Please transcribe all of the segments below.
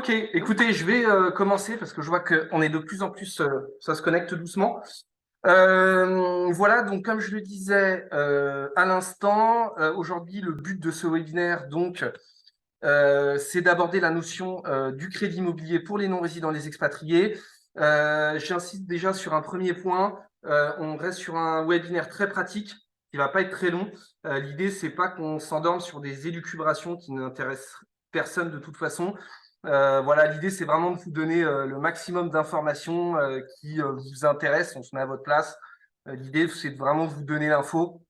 Ok, écoutez, je vais commencer parce que je vois qu'on est de plus en plus, ça se connecte doucement. Voilà, donc comme je le disais à l'instant, aujourd'hui le but de ce webinaire, donc, c'est d'aborder la notion du crédit immobilier pour les non-résidents, les expatriés. J'insiste déjà sur un premier point. On reste sur un webinaire très pratique qui va pas être très long. L'idée, c'est pas qu'on s'endorme sur des élucubrations qui n'intéressent personne de toute façon. Voilà, l'idée, c'est vraiment de vous donner le maximum d'informations qui vous intéressent. On se met à votre place. L'idée, c'est de vraiment vous donner l'info.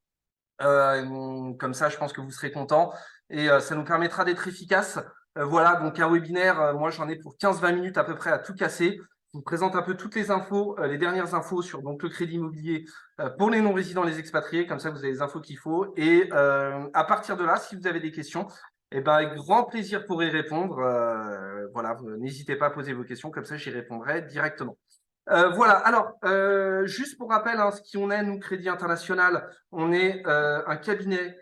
Comme ça, je pense que vous serez content et ça nous permettra d'être efficace. Voilà, donc un webinaire, moi j'en ai pour 15-20 minutes à peu près à tout casser. Je vous présente un peu toutes les infos, les dernières infos sur donc, le crédit immobilier pour les non-résidents, les expatriés, comme ça vous avez les infos qu'il faut. Et à partir de là, si vous avez des questions, eh ben, avec grand plaisir pour y répondre. Voilà, n'hésitez pas à poser vos questions, comme ça j'y répondrai directement. Voilà, alors, juste pour rappel, hein, ce qui on est, nous, Crédit International, on est un cabinet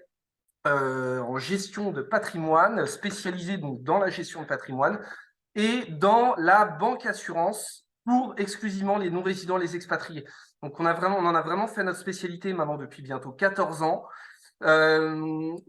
en gestion de patrimoine, spécialisé donc, dans la gestion de patrimoine et dans la banque assurance pour exclusivement les non-résidents, les expatriés. Donc, on en a vraiment fait notre spécialité maintenant depuis bientôt 14 ans. Où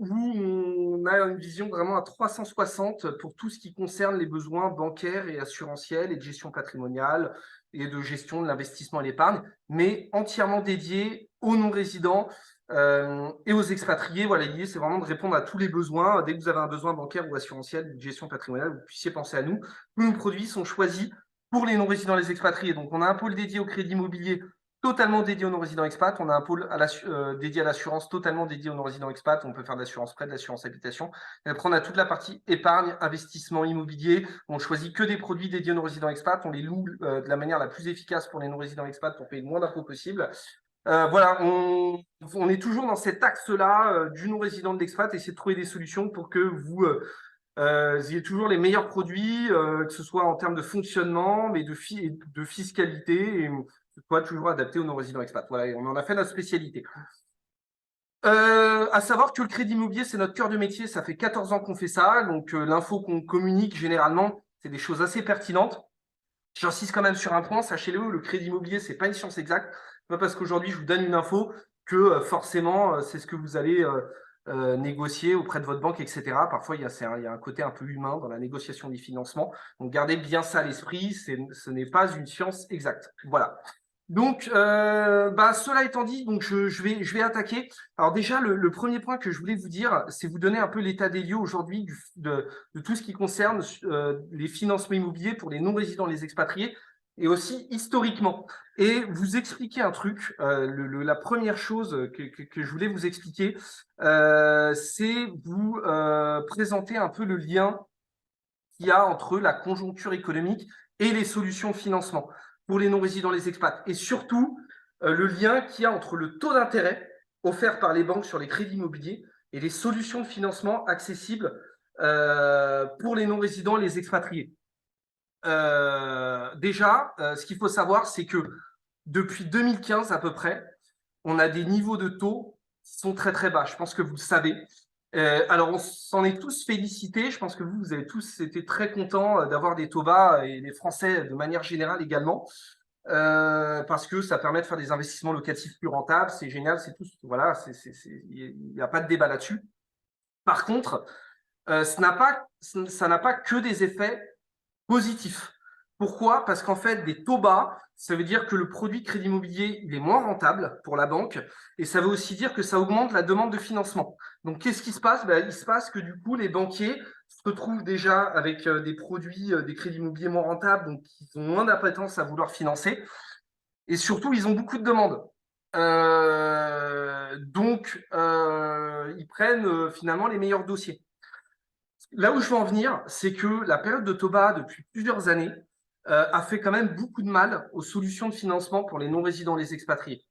on a une vision vraiment à 360 pour tout ce qui concerne les besoins bancaires et assurantiels et de gestion patrimoniale et de gestion de l'investissement et l'épargne, mais entièrement dédié aux non-résidents et aux expatriés. Voilà, l'idée, c'est vraiment de répondre à tous les besoins. Dès que vous avez un besoin bancaire ou assurantiel, de gestion patrimoniale, vous puissiez penser à nous. Tous nos produits sont choisis pour les non-résidents et les expatriés. Donc, on a un pôle dédié au crédit immobilier totalement dédié aux non-résidents expats. On a un pôle dédié à l'assurance, totalement dédié aux non-résidents expats. On peut faire de l'assurance prêt, de l'assurance habitation. Et après, on a toute la partie épargne, investissement immobilier. On choisit que des produits dédiés aux non-résidents expats. On les loue de la manière la plus efficace pour les non-résidents expats pour payer le moins d'impôts possible. Voilà, on est toujours dans cet axe-là du non-résident de l'expat et essayer de trouver des solutions pour que vous ayez toujours les meilleurs produits, que ce soit en termes de fonctionnement, mais de fiscalité, et que ce soit toujours adapté aux non-résidents expats. Voilà, et on en a fait notre spécialité. À savoir que le crédit immobilier, c'est notre cœur de métier. Ça fait 14 ans qu'on fait ça. Donc, l'info qu'on communique généralement, c'est des choses assez pertinentes. J'insiste quand même sur un point, sachez-le, le crédit immobilier, c'est pas une science exacte. Pas parce qu'aujourd'hui je vous donne une info que forcément c'est ce que vous allez négocier auprès de votre banque, etc. Parfois, il y a un côté un peu humain dans la négociation des financements. Donc, gardez bien ça à l'esprit, ce n'est pas une science exacte. Voilà. Donc, cela étant dit, donc je vais attaquer. Alors déjà, le premier point que je voulais vous dire, c'est vous donner un peu l'état des lieux aujourd'hui de tout ce qui concerne les financements immobiliers pour les non-résidents, les expatriés, et aussi historiquement. Et vous expliquer un truc. La première chose que je voulais vous expliquer, c'est vous présenter un peu le lien qu'il y a entre la conjoncture économique et les solutions de financement pour les non-résidents, les expats. Et surtout, le lien qu'il y a entre le taux d'intérêt offert par les banques sur les crédits immobiliers et les solutions de financement accessibles pour les non-résidents et les expatriés. Déjà, ce qu'il faut savoir, c'est que depuis 2015 à peu près, on a des niveaux de taux qui sont très très bas. Je pense que vous le savez. Alors, on s'en est tous félicités. Je pense que vous avez tous été très contents d'avoir des taux bas et les Français de manière générale également, parce que ça permet de faire des investissements locatifs plus rentables. C'est génial, c'est tout. Voilà, il n'y a pas de débat là-dessus. Par contre, ça n'a pas que des effets positif. Pourquoi? Parce qu'en fait, des taux bas, ça veut dire que le produit de crédit immobilier, il est moins rentable pour la banque, et ça veut aussi dire que ça augmente la demande de financement. Donc, qu'est-ce qui se passe? Il se passe que du coup, les banquiers se retrouvent déjà avec des produits, des crédits immobiliers moins rentables, donc ils ont moins d'appétence à vouloir financer, et surtout, ils ont beaucoup de demandes. Ils prennent finalement les meilleurs dossiers. Là où je veux en venir, c'est que la période de Toba, depuis plusieurs années, a fait quand même beaucoup de mal aux solutions de financement pour les non-résidents, les expatriés.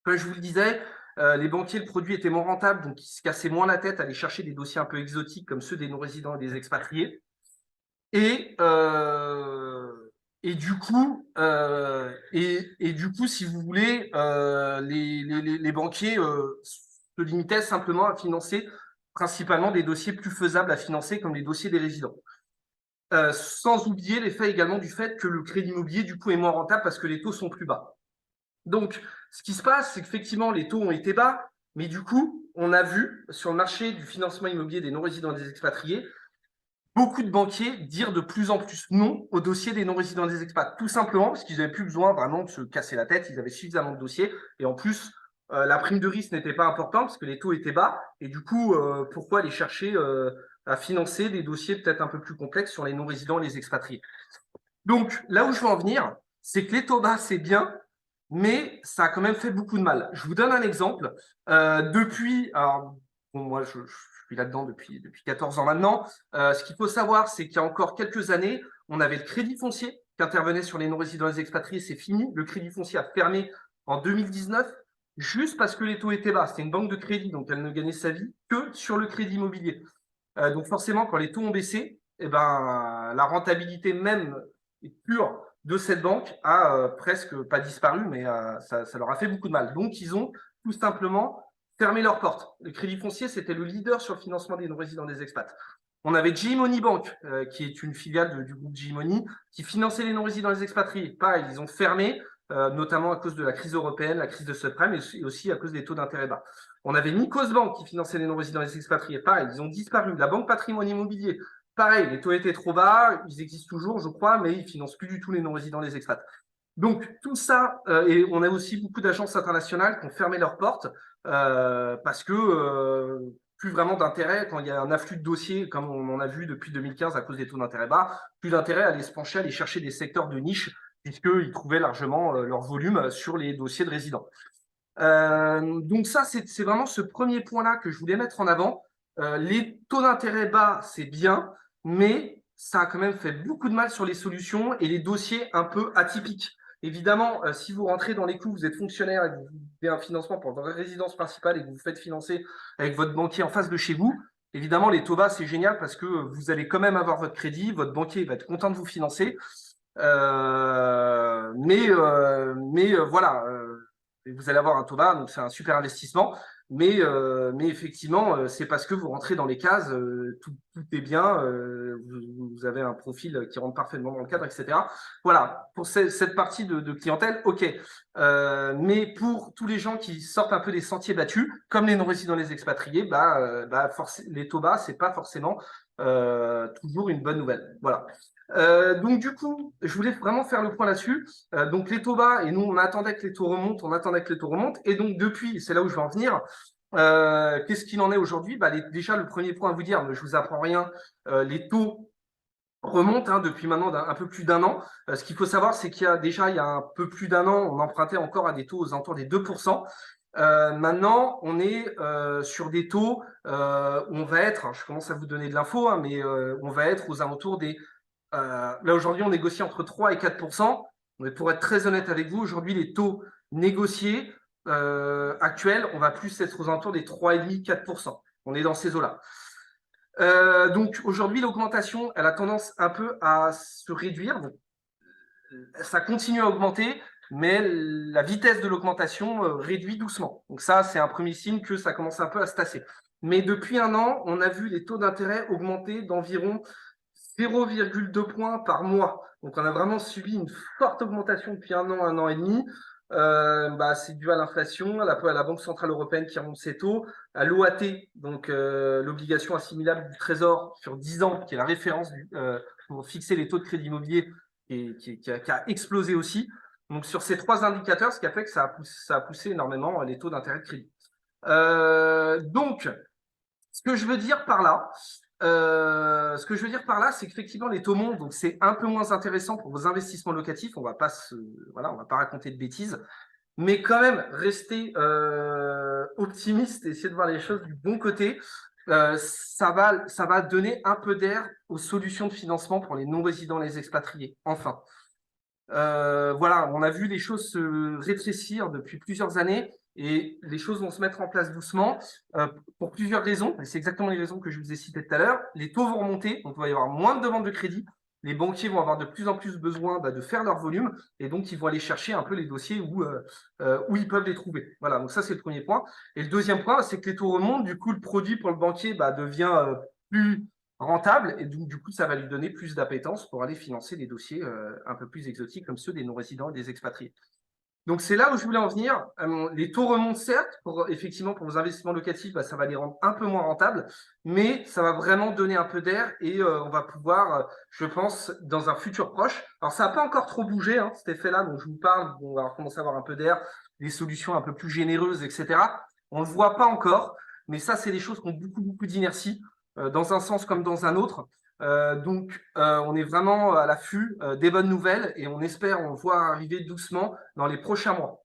Comme je vous le disais, les banquiers, le produit était moins rentable, donc ils se cassaient moins la tête à aller chercher des dossiers un peu exotiques comme ceux des non-résidents et des expatriés. Et, euh, et du coup, si vous voulez, les banquiers se limitaient simplement à financer principalement des dossiers plus faisables à financer, comme les dossiers des résidents. sans oublier l'effet également du fait que le crédit immobilier, du coup, est moins rentable parce que les taux sont plus bas. Donc, ce qui se passe, c'est qu'effectivement, les taux ont été bas, mais du coup, on a vu sur le marché du financement immobilier des non-résidents et des expatriés, beaucoup de banquiers dire de plus en plus non au dossier des non-résidents et des expats, tout simplement parce qu'ils n'avaient plus besoin vraiment de se casser la tête, ils avaient suffisamment de dossiers, et en plus, la prime de risque n'était pas importante parce que les taux étaient bas, et du coup, pourquoi aller chercher à financer des dossiers peut-être un peu plus complexes sur les non-résidents et les expatriés. Donc, là où je veux en venir, c'est que les taux bas, c'est bien, mais ça a quand même fait beaucoup de mal. Je vous donne un exemple. Alors, bon, moi, je suis là-dedans depuis 14 ans maintenant. Ce qu'il faut savoir, c'est qu'il y a encore quelques années, on avait le crédit foncier qui intervenait sur les non-résidents et les expatriés. C'est fini. Le crédit foncier a fermé en 2019, juste parce que les taux étaient bas. C'était une banque de crédit, donc elle ne gagnait sa vie que sur le crédit immobilier. Donc forcément, quand les taux ont baissé, eh ben, la rentabilité même pure de cette banque a presque pas disparu, mais ça leur a fait beaucoup de mal. Donc ils ont tout simplement fermé leurs portes. Le Crédit Foncier, c'était le leader sur le financement des non-résidents des expats. On avait G-Money Bank, qui est une filiale du groupe G-Money, qui finançait les non-résidents des expatriés. Pareil, ils ont fermé, notamment à cause de la crise européenne, la crise de subprime, et aussi à cause des taux d'intérêt bas. On avait Nikos Bank qui finançait les non-résidents et les expatriés. Pareil, ils ont disparu. La Banque Patrimoine Immobilier, pareil, les taux étaient trop bas. Ils existent toujours, je crois, mais ils ne financent plus du tout les non-résidents et les expats. Donc, tout ça, et on a aussi beaucoup d'agences internationales qui ont fermé leurs portes parce que plus vraiment d'intérêt quand il y a un afflux de dossiers, comme on en a vu depuis 2015 à cause des taux d'intérêt bas, plus d'intérêt à aller se pencher, à aller chercher des secteurs de niche, puisqu'ils trouvaient largement leur volume sur les dossiers de résidents. Donc ça, c'est vraiment ce premier point-là que je voulais mettre en avant. Les taux d'intérêt bas, c'est bien, mais ça a quand même fait beaucoup de mal sur les solutions et les dossiers un peu atypiques. Évidemment, si vous rentrez dans les coûts, vous êtes fonctionnaire et que vous avez un financement pour votre résidence principale et que vous vous faites financer avec votre banquier en face de chez vous, évidemment, les taux bas, c'est génial parce que vous allez quand même avoir votre crédit, votre banquier va être content de vous financer. Voilà, vous allez avoir un taux bas, donc c'est un super investissement. Mais effectivement, c'est parce que vous rentrez dans les cases, tout est bien, vous avez un profil qui rentre parfaitement dans le cadre, etc. Voilà, pour cette partie de clientèle, ok. Mais pour tous les gens qui sortent un peu des sentiers battus, comme les non-résidents, les expatriés, les taux bas, c'est pas forcément toujours une bonne nouvelle. Voilà. Donc du coup, je voulais vraiment faire le point là-dessus. Donc les taux bas, et nous on attendait que les taux remontent, et donc depuis, c'est là où je vais en venir, qu'est-ce qu'il en est aujourd'hui? Déjà, le premier point à vous dire, je vous apprends rien, les taux remontent depuis maintenant un peu plus d'un an. Ce qu'il faut savoir, c'est qu'il y a déjà, il y a un peu plus d'un an, on empruntait encore à des taux aux alentours des 2%. Maintenant, on est sur des taux où on va être, je commence à vous donner de l'info, mais on va être aux alentours des là, aujourd'hui, on négocie entre 3 et 4%. Mais pour être très honnête avec vous, aujourd'hui, les taux négociés actuels, on va plus être aux alentours des 3,5-4%. On est dans ces eaux-là. Donc aujourd'hui, l'augmentation, elle a tendance un peu à se réduire. Donc, ça continue à augmenter, mais la vitesse de l'augmentation réduit doucement. Donc ça, c'est un premier signe que ça commence un peu à se tasser. Mais depuis un an, on a vu les taux d'intérêt augmenter d'environ 0,2 points par mois. Donc, on a vraiment subi une forte augmentation depuis un an et demi. C'est dû à l'inflation, à la Banque Centrale Européenne qui remonte ses taux, à l'OAT, donc l'obligation assimilable du Trésor sur 10 ans, qui est la référence pour fixer les taux de crédit immobilier, qui a explosé aussi. Donc, sur ces trois indicateurs, ce qui a fait que ça a poussé énormément les taux d'intérêt de crédit. Donc, ce que je veux dire par là, c'est qu'effectivement, les taux montent, donc c'est un peu moins intéressant pour vos investissements locatifs. On va pas on va pas raconter de bêtises, mais quand même rester optimiste et essayer de voir les choses du bon côté. Ça va donner un peu d'air aux solutions de financement pour les non-résidents, les expatriés. Enfin, voilà, on a vu les choses se rétrécir depuis plusieurs années et les choses vont se mettre en place doucement pour plusieurs raisons. C'est exactement les raisons que je vous ai citées tout à l'heure. Les taux vont remonter, donc il va y avoir moins de demandes de crédit. Les banquiers vont avoir de plus en plus besoin de faire leur volume et donc ils vont aller chercher un peu les dossiers où ils peuvent les trouver. Voilà, donc ça c'est le premier point. Et le deuxième point, c'est que les taux remontent, du coup le produit pour le banquier devient plus rentable, et donc du coup, ça va lui donner plus d'appétence pour aller financer des dossiers un peu plus exotiques comme ceux des non-résidents et des expatriés. Donc c'est là où je voulais en venir. Les taux remontent certes, effectivement pour vos investissements locatifs, bah, ça va les rendre un peu moins rentables, mais ça va vraiment donner un peu d'air et on va pouvoir, je pense, dans un futur proche. Alors ça n'a pas encore trop bougé, hein, cet effet-là dont je vous parle, on va commencer à avoir un peu d'air, des solutions un peu plus généreuses, etc. On ne le voit pas encore, mais ça c'est des choses qui ont beaucoup d'inertie, dans un sens comme dans un autre. On est vraiment à l'affût des bonnes nouvelles et on espère on voit arriver doucement dans les prochains mois.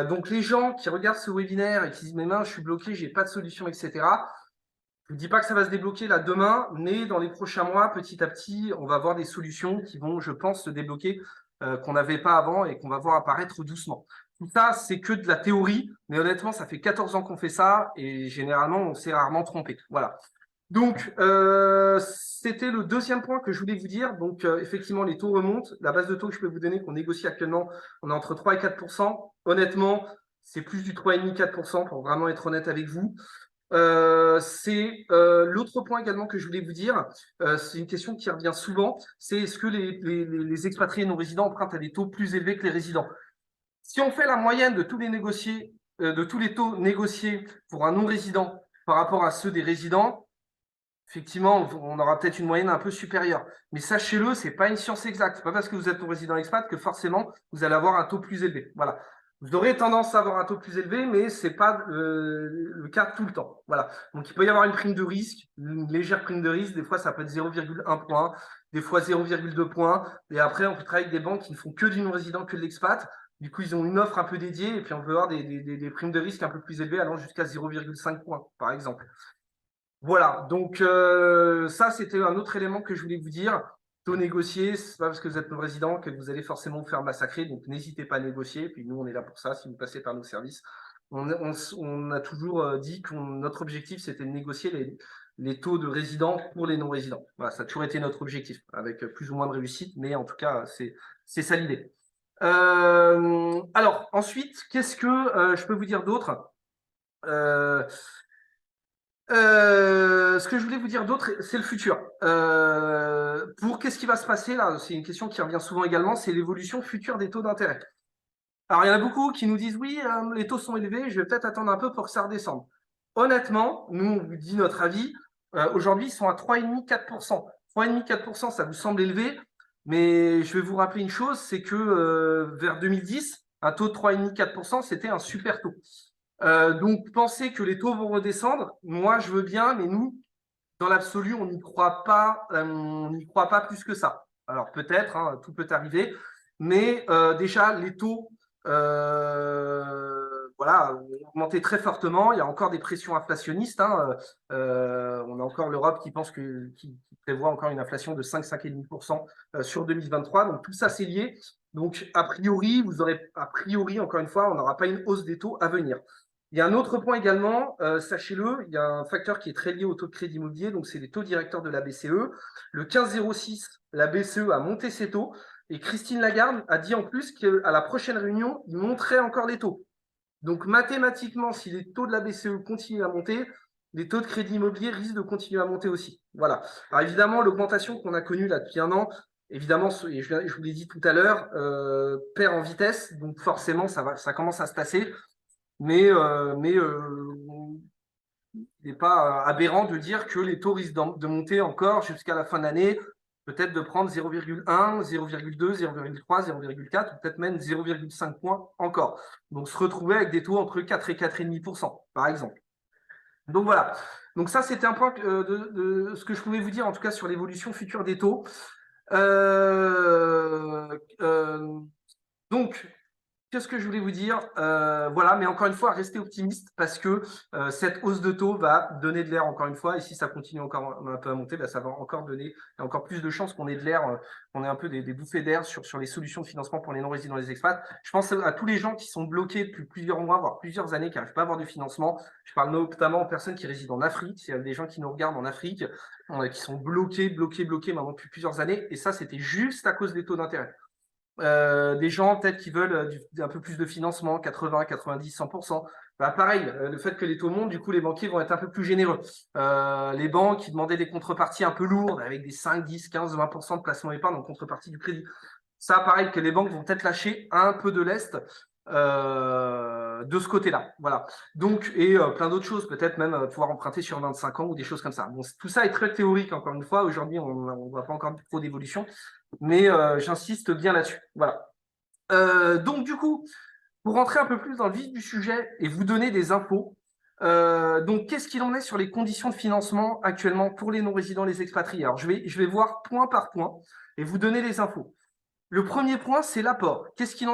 Donc, les gens qui regardent ce webinaire et qui disent « Mais mince, je suis bloqué, j'ai pas de solution, etc. » Je ne dis pas que ça va se débloquer là demain, mais dans les prochains mois, petit à petit, on va voir des solutions qui vont, je pense, se débloquer, qu'on n'avait pas avant et qu'on va voir apparaître doucement. Tout ça, c'est que de la théorie, mais honnêtement, ça fait 14 ans qu'on fait ça et généralement, on s'est rarement trompé. Voilà. Donc, c'était le deuxième point que je voulais vous dire. Donc, effectivement, les taux remontent. La base de taux que je peux vous donner, qu'on négocie actuellement, on est entre 3 et 4%. Honnêtement, c'est plus du 3,5-4% pour vraiment être honnête avec vous. C'est l'autre point également que je voulais vous dire. C'est une question qui revient souvent. C'est est-ce que les expatriés non résidents empruntent à des taux plus élevés que les résidents? Si on fait la moyenne de tous les taux négociés pour un non résident par rapport à ceux des résidents, effectivement, on aura peut-être une moyenne un peu supérieure. Mais sachez-le, ce n'est pas une science exacte. Ce n'est pas parce que vous êtes non résident expat que forcément, vous allez avoir un taux plus élevé. Voilà. Vous aurez tendance à avoir un taux plus élevé, mais ce n'est pas le cas tout le temps. Voilà. Donc, il peut y avoir une prime de risque, une légère prime de risque. Des fois, ça peut être 0,1 point, des fois 0,2 points. Et après, on peut travailler avec des banques qui ne font que du non-résident, que de l'expat. Du coup, ils ont une offre un peu dédiée et puis on peut avoir des primes de risque un peu plus élevées allant jusqu'à 0,5 points, par exemple. Voilà, donc ça, c'était un autre élément que je voulais vous dire. Taux négocié, c'est pas parce que vous êtes nos résidents que vous allez forcément vous faire massacrer, donc n'hésitez pas à négocier. Puis nous, on est là pour ça, si vous passez par nos services. On a toujours dit que notre objectif, c'était de négocier les taux de résidents pour les non-résidents. Voilà, ça a toujours été notre objectif, avec plus ou moins de réussite, mais en tout cas, c'est ça l'idée. Alors, ensuite, qu'est-ce que je peux vous dire d'autre? Ce que je voulais vous dire d'autre, c'est le futur. Qu'est-ce qui va se passer là? C'est une question qui revient souvent également, c'est l'évolution future des taux d'intérêt. Alors, il y en a beaucoup qui nous disent oui, les taux sont élevés, je vais peut-être attendre un peu pour que ça redescende. Honnêtement, nous, on vous dit notre avis. Aujourd'hui, ils sont à 3,5-4%. 3,5-4%, ça vous semble élevé, mais je vais vous rappeler une chose, c'est que vers 2010, un taux de 3,5-4%, c'était un super taux. Donc, penser que les taux vont redescendre, moi, je veux bien, mais nous, dans l'absolu, on n'y croit pas plus que ça. Alors, peut-être, hein, tout peut arriver, mais déjà, les taux voilà, ont augmenté très fortement. Il y a encore des pressions inflationnistes. Hein. On a encore l'Europe qui prévoit encore une inflation de 5,5% sur 2023. Donc, tout ça, c'est lié. Donc, a priori, encore une fois, on n'aura pas une hausse des taux à venir. Il y a un autre point également, sachez-le, il y a un facteur qui est très lié au taux de crédit immobilier, donc c'est les taux directeurs de la BCE. Le 15,06, la BCE a monté ses taux, et Christine Lagarde a dit en plus qu'à la prochaine réunion, il monterait encore les taux. Donc mathématiquement, si les taux de la BCE continuent à monter, les taux de crédit immobilier risquent de continuer à monter aussi. Voilà. Alors évidemment, l'augmentation qu'on a connue là depuis un an, évidemment, et je vous l'ai dit tout à l'heure, perd en vitesse, donc forcément, ça commence à se tasser. Mais il n'est pas aberrant de dire que les taux risquent de monter encore jusqu'à la fin de l'année, peut-être de prendre 0,1, 0,2, 0,3, 0,4, ou peut-être même 0,5 points encore. Donc, se retrouver avec des taux entre 4 et 4,5%, par exemple. Donc, voilà. Donc, ça, c'était un point de ce que je pouvais vous dire, en tout cas, sur l'évolution future des taux. Donc, qu'est-ce que je voulais vous dire? Voilà, mais encore une fois, restez optimiste parce que cette hausse de taux va donner de l'air encore une fois. Et si ça continue encore un peu à monter, ça va encore donner encore plus de chances qu'on ait de l'air, qu'on ait un peu des bouffées d'air sur les solutions de financement pour les non-résidents et les expats. Je pense à tous les gens qui sont bloqués depuis plusieurs mois, voire plusieurs années, qui n'arrivent pas à avoir du financement. Je parle notamment aux personnes qui résident en Afrique. Il y a des gens qui nous regardent en Afrique, qui sont bloqués maintenant depuis plusieurs années. Et ça, c'était juste à cause des taux d'intérêt. Des gens peut-être qui veulent un peu plus de financement, 80, 90, 100%. Bah, pareil, le fait que les taux montent, du coup, les banquiers vont être un peu plus généreux. Les banques qui demandaient des contreparties un peu lourdes, avec des 5, 10, 15, 20% de placement épargne en contrepartie du crédit. Ça, pareil, que les banques vont peut-être lâcher un peu de lest de ce côté-là. Voilà. Donc, et plein d'autres choses, peut-être même pouvoir emprunter sur 25 ans ou des choses comme ça. Bon, tout ça est très théorique, encore une fois. Aujourd'hui, on ne voit pas encore trop d'évolution, mais j'insiste bien là-dessus. Voilà. Donc, du coup, pour rentrer un peu plus dans le vif du sujet et vous donner des infos, donc qu'est-ce qu'il en est sur les conditions de financement actuellement pour les non-résidents, les expatriés? Alors, je vais voir point par point et vous donner les infos. Le premier point, c'est l'apport. Qu'est-ce qu'il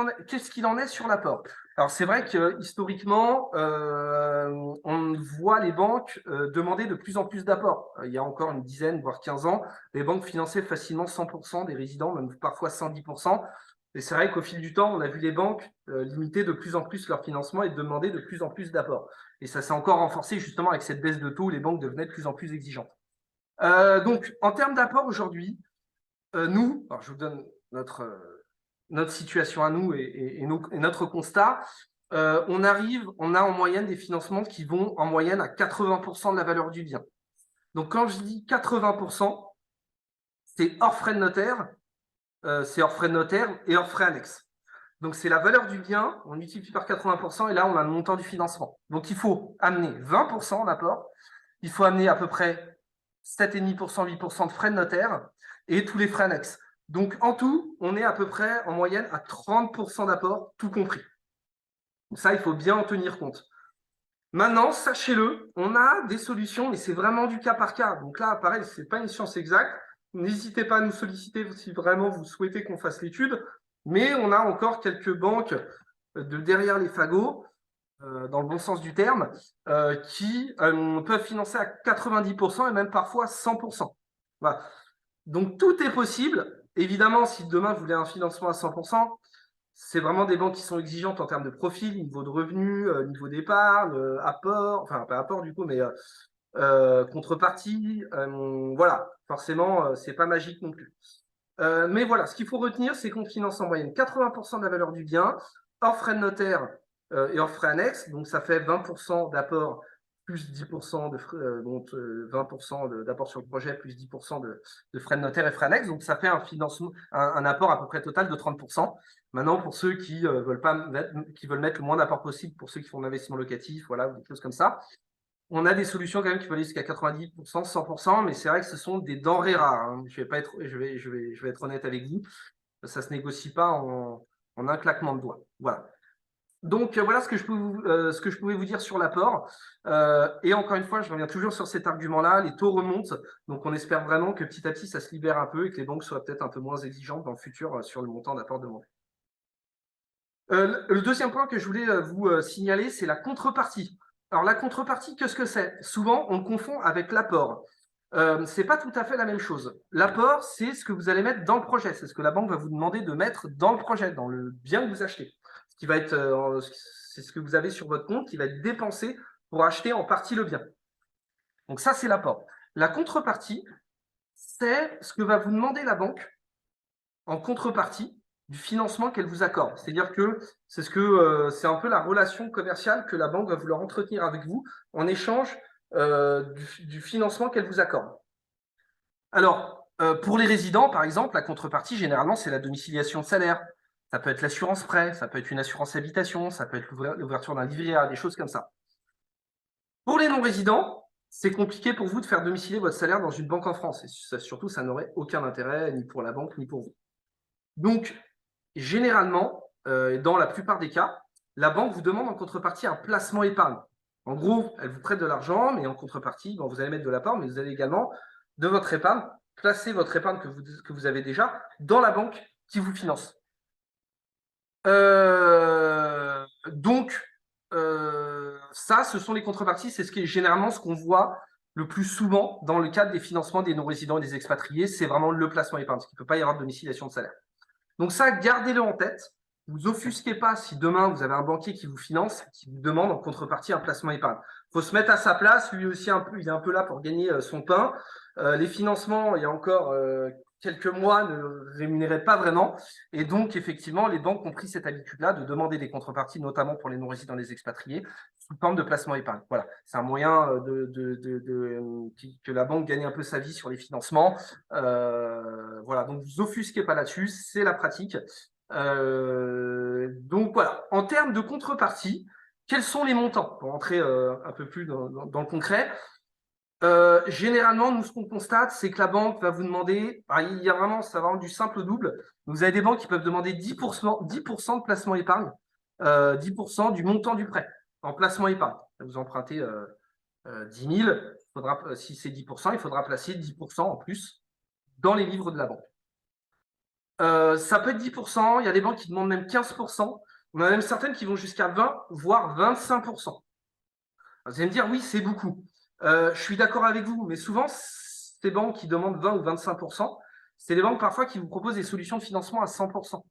en est sur l'apport? Alors, c'est vrai que historiquement, on voit les banques demander de plus en plus d'apports. Il y a encore une dizaine, voire 15 ans, les banques finançaient facilement 100% des résidents, même parfois 110%. Et c'est vrai qu'au fil du temps, on a vu les banques limiter de plus en plus leur financement et demander de plus en plus d'apports. Et ça s'est encore renforcé justement avec cette baisse de taux, les banques devenaient de plus en plus exigeantes. Donc, en termes d'apport aujourd'hui, nous, alors je vous donne notre situation à nous et notre constat, on a en moyenne des financements qui vont en moyenne à 80% de la valeur du bien. Donc quand je dis 80%, c'est hors frais de notaire, et hors frais annexes. Donc c'est la valeur du bien, on multiplie par 80% et là on a le montant du financement. Donc il faut amener 20% d'apport, il faut amener à peu près 7,5%, 8% de frais de notaire et tous les frais annexes. Donc en tout, on est à peu près en moyenne à 30% d'apport, tout compris. Ça, il faut bien en tenir compte. Maintenant, sachez-le, on a des solutions, mais c'est vraiment du cas par cas. Donc là, pareil, ce n'est pas une science exacte. N'hésitez pas à nous solliciter si vraiment vous souhaitez qu'on fasse l'étude. Mais on a encore quelques banques de derrière les fagots, dans le bon sens du terme, qui peuvent financer à 90% et même parfois 100%. Voilà. Donc tout est possible. Évidemment, si demain vous voulez un financement à 100%, c'est vraiment des banques qui sont exigeantes en termes de profil, niveau de revenus, niveau d'épargne, apport, enfin pas apport du coup, mais contrepartie. Voilà, forcément, c'est pas magique non plus. Mais voilà, ce qu'il faut retenir, c'est qu'on finance en moyenne 80% de la valeur du bien, hors frais de notaire et hors frais annexes. Donc ça fait 20% d'apport plus 10% de frais, donc 20% d'apport sur le projet plus 10% de frais de notaire et frais annexes. Donc ça fait un financement, un apport à peu près total de 30%. Maintenant, pour ceux qui veulent mettre le moins d'apport possible, pour ceux qui font de l'investissement locatif, voilà, des choses comme ça, on a des solutions quand même qui peuvent aller jusqu'à 90%, 100%, mais c'est vrai que ce sont des denrées rares. Hein. Je vais être honnête avec vous. Ça ne se négocie pas en un claquement de doigts. Voilà. Donc, voilà ce que je pouvais vous dire sur l'apport. Et encore une fois, je reviens toujours sur cet argument-là. Les taux remontent. Donc, on espère vraiment que petit à petit, ça se libère un peu et que les banques soient peut-être un peu moins exigeantes dans le futur sur le montant d'apport demandé. Le deuxième point que je voulais vous signaler, c'est la contrepartie. Alors, la contrepartie, qu'est-ce que c'est? Souvent, on le confond avec l'apport. Ce n'est pas tout à fait la même chose. L'apport, c'est ce que vous allez mettre dans le projet. C'est ce que la banque va vous demander de mettre dans le projet, dans le bien que vous achetez. Ce qui va être, c'est ce que vous avez sur votre compte qui va être dépensé pour acheter en partie le bien. Donc ça, c'est l'apport. La contrepartie, c'est ce que va vous demander la banque en contrepartie du financement qu'elle vous accorde. C'est-à-dire que c'est un peu la relation commerciale que la banque va vouloir entretenir avec vous en échange du financement qu'elle vous accorde. Alors, pour les résidents, par exemple, la contrepartie, généralement, c'est la domiciliation de salaire. Ça peut être l'assurance prêt, ça peut être une assurance habitation, ça peut être l'ouverture d'un livret A, des choses comme ça. Pour les non-résidents, c'est compliqué pour vous de faire domicilier votre salaire dans une banque en France. Et surtout, ça n'aurait aucun intérêt, ni pour la banque, ni pour vous. Donc, généralement, dans la plupart des cas, la banque vous demande en contrepartie un placement épargne. En gros, elle vous prête de l'argent, mais en contrepartie, vous allez mettre de l'épargne, mais vous allez également, de votre épargne, placer votre épargne que vous avez déjà dans la banque qui vous finance. Donc, ça, ce sont les contreparties. C'est généralement ce qu'on voit le plus souvent dans le cadre des financements des non-résidents et des expatriés. C'est vraiment le placement épargne, parce qu'il ne peut pas y avoir de domiciliation de salaire. Donc ça, gardez-le en tête. Vous offusquez pas si demain vous avez un banquier qui vous finance, qui vous demande en contrepartie un placement épargne. Il faut se mettre à sa place. Lui aussi, il est un peu là pour gagner son pain. Les financements, il y a encore quelques mois ne rémunérait pas vraiment. Et donc, effectivement, les banques ont pris cette habitude-là de demander des contreparties, notamment pour les non-résidents, les expatriés, sous forme de placement épargne. Voilà, c'est un moyen que la banque gagne un peu sa vie sur les financements. Voilà, donc vous offusquez pas là-dessus, c'est la pratique. Donc voilà, en termes de contrepartie, quels sont les montants? Pour entrer un peu plus dans le concret, généralement, nous, ce qu'on constate, c'est que la banque va vous demander, il y a vraiment, ça va vraiment du simple au double. Vous avez des banques qui peuvent demander 10% de placement épargne, 10% du montant du prêt en placement épargne. Vous empruntez 10 000, si c'est 10%, il faudra placer 10% en plus dans les livres de la banque. Ça peut être 10%, il y a des banques qui demandent même 15%, on a même certaines qui vont jusqu'à 20, voire 25%. Vous allez me dire, oui, c'est beaucoup. Je suis d'accord avec vous, mais souvent, ces banques qui demandent 20 ou 25%, c'est des banques parfois qui vous proposent des solutions de financement à 100%.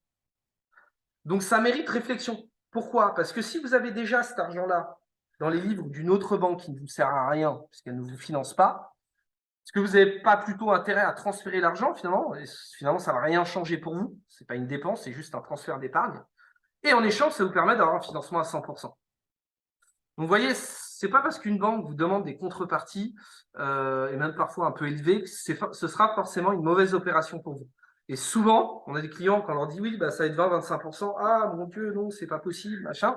Donc, ça mérite réflexion. Pourquoi? Parce que si vous avez déjà cet argent-là dans les livres d'une autre banque qui ne vous sert à rien, puisqu'elle ne vous finance pas, est-ce que vous n'avez pas plutôt intérêt à transférer l'argent, finalement? Et finalement, ça ne va rien changer pour vous. Ce n'est pas une dépense, c'est juste un transfert d'épargne. Et en échange, ça vous permet d'avoir un financement à 100%. Donc, vous voyez, c'est pas parce qu'une banque vous demande des contreparties, et même parfois un peu élevées, que ce sera forcément une mauvaise opération pour vous. Et souvent, on a des clients, quand on leur dit oui, bah, ça va être 20-25%, ah mon Dieu, non, c'est pas possible, machin.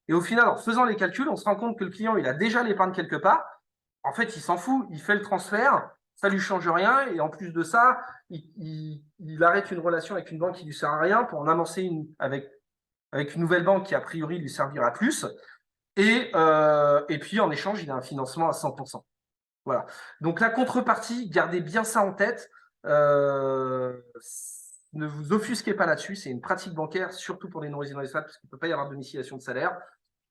Et au final, en faisant les calculs, on se rend compte que le client, il a déjà l'épargne quelque part. En fait, il s'en fout, il fait le transfert, ça lui change rien, et en plus de ça, il arrête une relation avec une banque qui lui sert à rien pour en amorcer une avec une nouvelle banque qui, a priori, lui servira plus. Et puis, en échange, il a un financement à 100%. Voilà. Donc, la contrepartie, gardez bien ça en tête. Ne vous offusquez pas là-dessus. C'est une pratique bancaire, surtout pour les non-résidents SFAT, parce qu'il ne peut pas y avoir de domiciliation de salaire.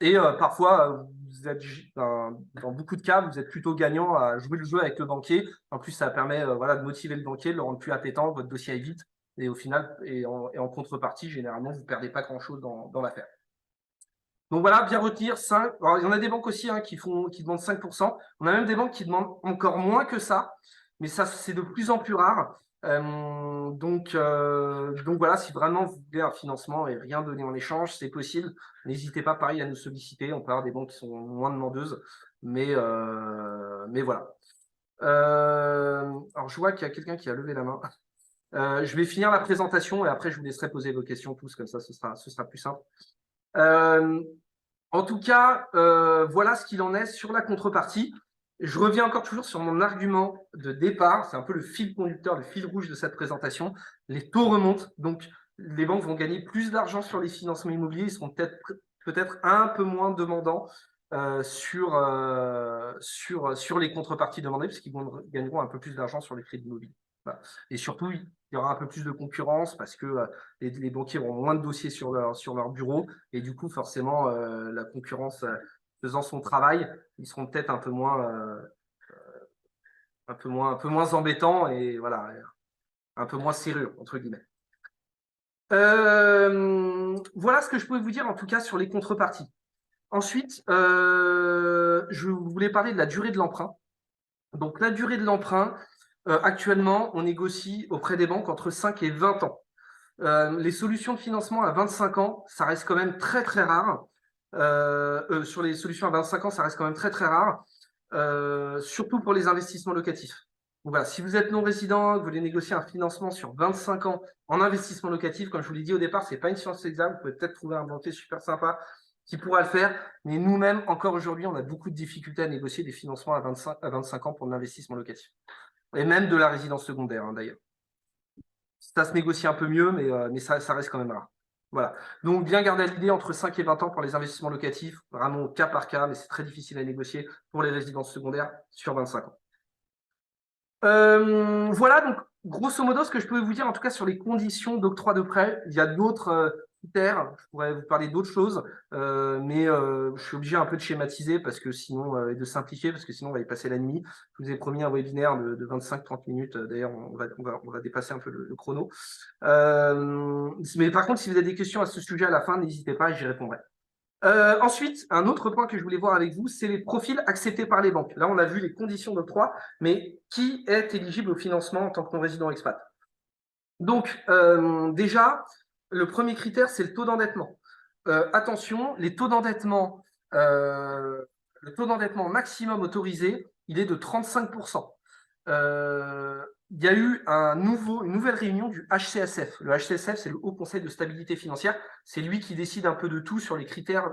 Et parfois, vous êtes, dans beaucoup de cas, vous êtes plutôt gagnant à jouer le jeu avec le banquier. En plus, ça permet voilà, de motiver le banquier, de le rendre plus appétant, votre dossier aille vite. Et au final, et en contrepartie, généralement, vous ne perdez pas grand-chose dans l'affaire. Donc voilà, bien retenir 5. Alors, il y en a des banques aussi qui demandent 5%. On a même des banques qui demandent encore moins que ça, mais ça, c'est de plus en plus rare. Donc voilà, si vraiment vous voulez un financement et rien donner en échange, c'est possible. N'hésitez pas, pareil, à nous solliciter. On peut avoir des banques qui sont moins demandeuses, mais voilà. Alors, je vois qu'il y a quelqu'un qui a levé la main. Je vais finir la présentation et après, je vous laisserai poser vos questions tous, comme ça, ce sera plus simple. En tout cas, voilà ce qu'il en est sur la contrepartie. Je reviens encore toujours sur mon argument de départ. C'est un peu le fil conducteur, le fil rouge de cette présentation. Les taux remontent, donc les banques vont gagner plus d'argent sur les financements immobiliers. Ils seront peut-être un peu moins demandants sur les contreparties demandées, puisqu'ils gagneront un peu plus d'argent sur les crédits immobiliers. Voilà. Et surtout, il y aura un peu plus de concurrence parce que les banquiers auront moins de dossiers sur leur bureau et du coup, forcément, la concurrence faisant son travail, ils seront peut-être un peu moins embêtants et voilà, un peu moins serrure, entre guillemets. Voilà ce que je pouvais vous dire en tout cas sur les contreparties. Ensuite, je voulais parler de la durée de l'emprunt. Donc, la durée de l'emprunt, actuellement, on négocie auprès des banques entre 5 et 20 ans. Les solutions de financement à 25 ans, ça reste quand même très, très rare. Sur les solutions à 25 ans, ça reste quand même très, très rare, surtout pour les investissements locatifs. Donc voilà, si vous êtes non-résident, vous voulez négocier un financement sur 25 ans en investissement locatif, comme je vous l'ai dit au départ, ce n'est pas une science exacte. Vous pouvez peut-être trouver un banquier super sympa qui pourra le faire. Mais nous-mêmes, encore aujourd'hui, on a beaucoup de difficultés à négocier des financements à 25 ans pour de l'investissement locatif. Et même de la résidence secondaire, hein, d'ailleurs. Ça se négocie un peu mieux, mais ça reste quand même rare. Voilà. Donc, bien garder à l'idée entre 5 et 20 ans pour les investissements locatifs, vraiment cas par cas, mais c'est très difficile à négocier pour les résidences secondaires sur 25 ans. Voilà, donc, grosso modo, ce que je peux vous dire, en tout cas, sur les conditions d'octroi de prêt. Il y a d'autres critères, je pourrais vous parler d'autres choses, mais je suis obligé un peu de schématiser parce que sinon, et de simplifier, parce que sinon, on va y passer la nuit. Je vous ai promis un webinaire de 25-30 minutes. D'ailleurs, on va dépasser un peu le chrono. Mais par contre, si vous avez des questions à ce sujet à la fin, n'hésitez pas et j'y répondrai. Ensuite, un autre point que je voulais voir avec vous, c'est les profils acceptés par les banques. Là, on a vu les conditions d'octroi, mais qui est éligible au financement en tant que non-résident expat? Donc, déjà, le premier critère, c'est le taux d'endettement. Attention, le taux d'endettement maximum autorisé, il est de 35%. Il y a eu une nouvelle réunion du HCSF. Le HCSF, c'est le Haut Conseil de stabilité financière. C'est lui qui décide un peu de tout sur les critères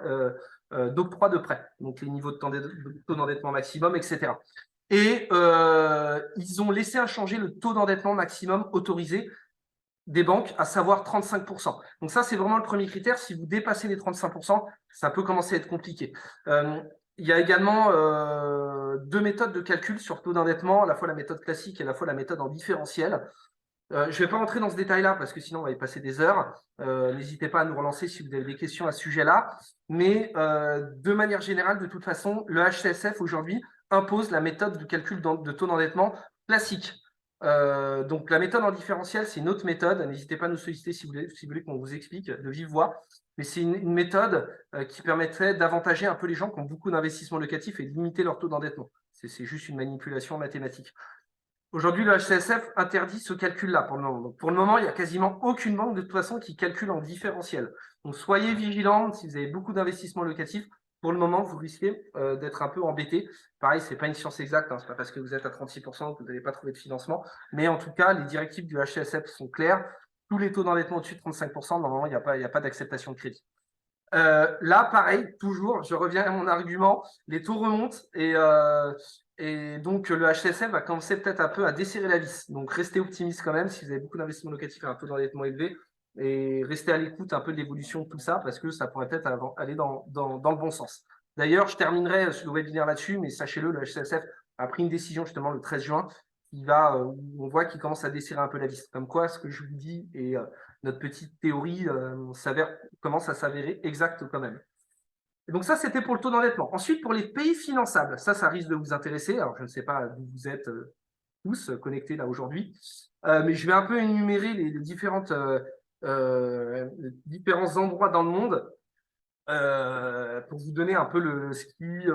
d'octroi de prêt, donc les niveaux de taux d'endettement maximum, etc. Et ils ont laissé inchanger le taux d'endettement maximum autorisé des banques, à savoir 35%. Donc ça, c'est vraiment le premier critère. Si vous dépassez les 35%, ça peut commencer à être compliqué. Il y a également deux méthodes de calcul sur taux d'endettement, à la fois la méthode classique et à la fois la méthode en différentiel. Je ne vais pas rentrer dans ce détail-là parce que sinon on va y passer des heures. N'hésitez pas à nous relancer si vous avez des questions à ce sujet-là. Mais de manière générale, de toute façon, le HCSF aujourd'hui impose la méthode de calcul de taux d'endettement classique. Donc la méthode en différentiel, c'est une autre méthode. N'hésitez pas à nous solliciter si vous voulez qu'on vous explique de vive voix. Mais c'est une méthode qui permettrait d'avantager un peu les gens qui ont beaucoup d'investissements locatifs et de limiter leur taux d'endettement. C'est juste une manipulation mathématique. Aujourd'hui, le HCSF interdit ce calcul-là pour le moment. Donc, pour le moment, il n'y a quasiment aucune banque de toute façon qui calcule en différentiel. Donc, soyez vigilants si vous avez beaucoup d'investissements locatifs. Pour le moment, vous risquez d'être un peu embêté. Pareil, ce n'est pas une science exacte, hein, ce n'est pas parce que vous êtes à 36% que vous n'allez pas trouver de financement. Mais en tout cas, les directives du HCSF sont claires. Tous les taux d'endettement au-dessus de 35%, normalement, il n'y a pas d'acceptation de crédit. Là, pareil, toujours, je reviens à mon argument, les taux remontent et donc le HCSF va commencer peut-être un peu à desserrer la vis. Donc restez optimiste quand même si vous avez beaucoup d'investissements locatifs et un taux d'endettement élevé et restez à l'écoute un peu de l'évolution de tout ça parce que ça pourrait peut-être aller dans le bon sens. D'ailleurs, je terminerai le webinaire là-dessus, mais sachez-le, le HCSF a pris une décision justement le 13 juin on voit qu'il commence à desserrer un peu la vis. Comme quoi, ce que je vous dis et notre petite théorie commence à s'avérer exacte quand même. Et donc ça, c'était pour le taux d'endettement. Ensuite, pour les pays finançables, ça risque de vous intéresser. Alors, je ne sais pas d'où vous êtes tous connectés là aujourd'hui, mais je vais un peu énumérer les différents endroits dans le monde pour vous donner un peu ce qui,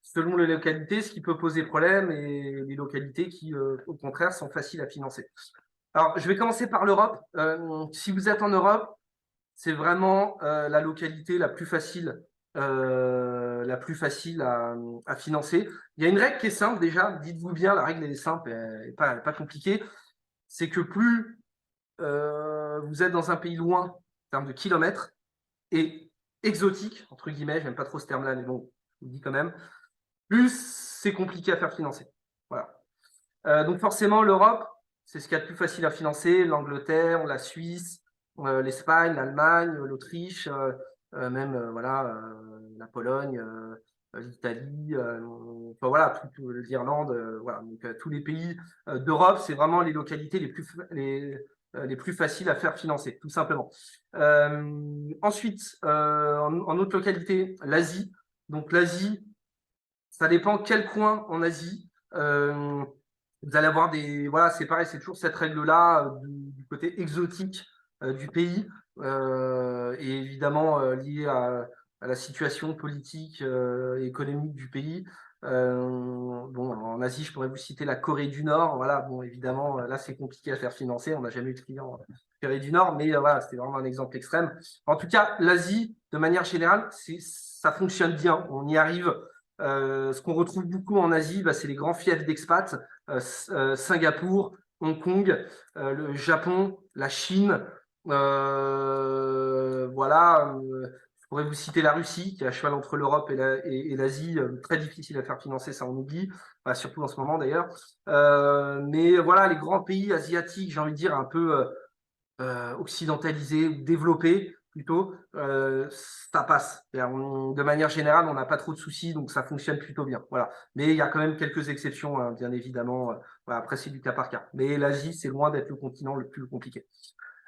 selon les localités, ce qui peut poser problème et les localités qui, au contraire, sont faciles à financer. Alors, je vais commencer par l'Europe. Si vous êtes en Europe, c'est vraiment la localité la plus facile à financer. Il y a une règle qui est simple déjà, dites-vous bien, la règle est simple, elle n'est pas compliquée. C'est que plus vous êtes dans un pays loin en termes de kilomètres et exotique, entre guillemets, j'aime pas trop ce terme-là, mais bon, je vous le dis quand même, plus c'est compliqué à faire financer. Voilà. Donc forcément, l'Europe, c'est ce qu'il y a de plus facile à financer, l'Angleterre, la Suisse, l'Espagne, l'Allemagne, l'Autriche, même voilà, la Pologne, l'Italie, enfin, voilà, l'Irlande, voilà. Donc tous les pays d'Europe, c'est vraiment les localités les plus faciles à faire financer, tout simplement. Ensuite, en autre localité, l'Asie. Donc l'Asie, ça dépend quel coin en Asie. Vous allez avoir voilà, c'est pareil, c'est toujours cette règle-là du côté exotique du pays et évidemment liée à la situation politique et économique du pays. Bon, en Asie, je pourrais vous citer la Corée du Nord. Voilà, bon, évidemment, là, c'est compliqué à faire financer. On n'a jamais eu de client Corée du Nord, mais voilà, c'était vraiment un exemple extrême. En tout cas, l'Asie, de manière générale, ça fonctionne bien. On y arrive. Ce qu'on retrouve beaucoup en Asie, c'est les grands fiefs d'expats, Singapour, Hong Kong, le Japon, la Chine. Voilà, je pourrais vous citer la Russie, qui est à cheval entre l'Europe et l'Asie, très difficile à faire financer, ça on oublie, surtout en ce moment d'ailleurs. Mais voilà, les grands pays asiatiques, j'ai envie de dire, un peu occidentalisés ou développés, plutôt, ça passe. De manière générale, on n'a pas trop de soucis, donc ça fonctionne plutôt bien. Voilà. Mais il y a quand même quelques exceptions, hein, bien évidemment. Voilà, après, c'est du cas par cas. Mais l'Asie, c'est loin d'être le continent le plus compliqué.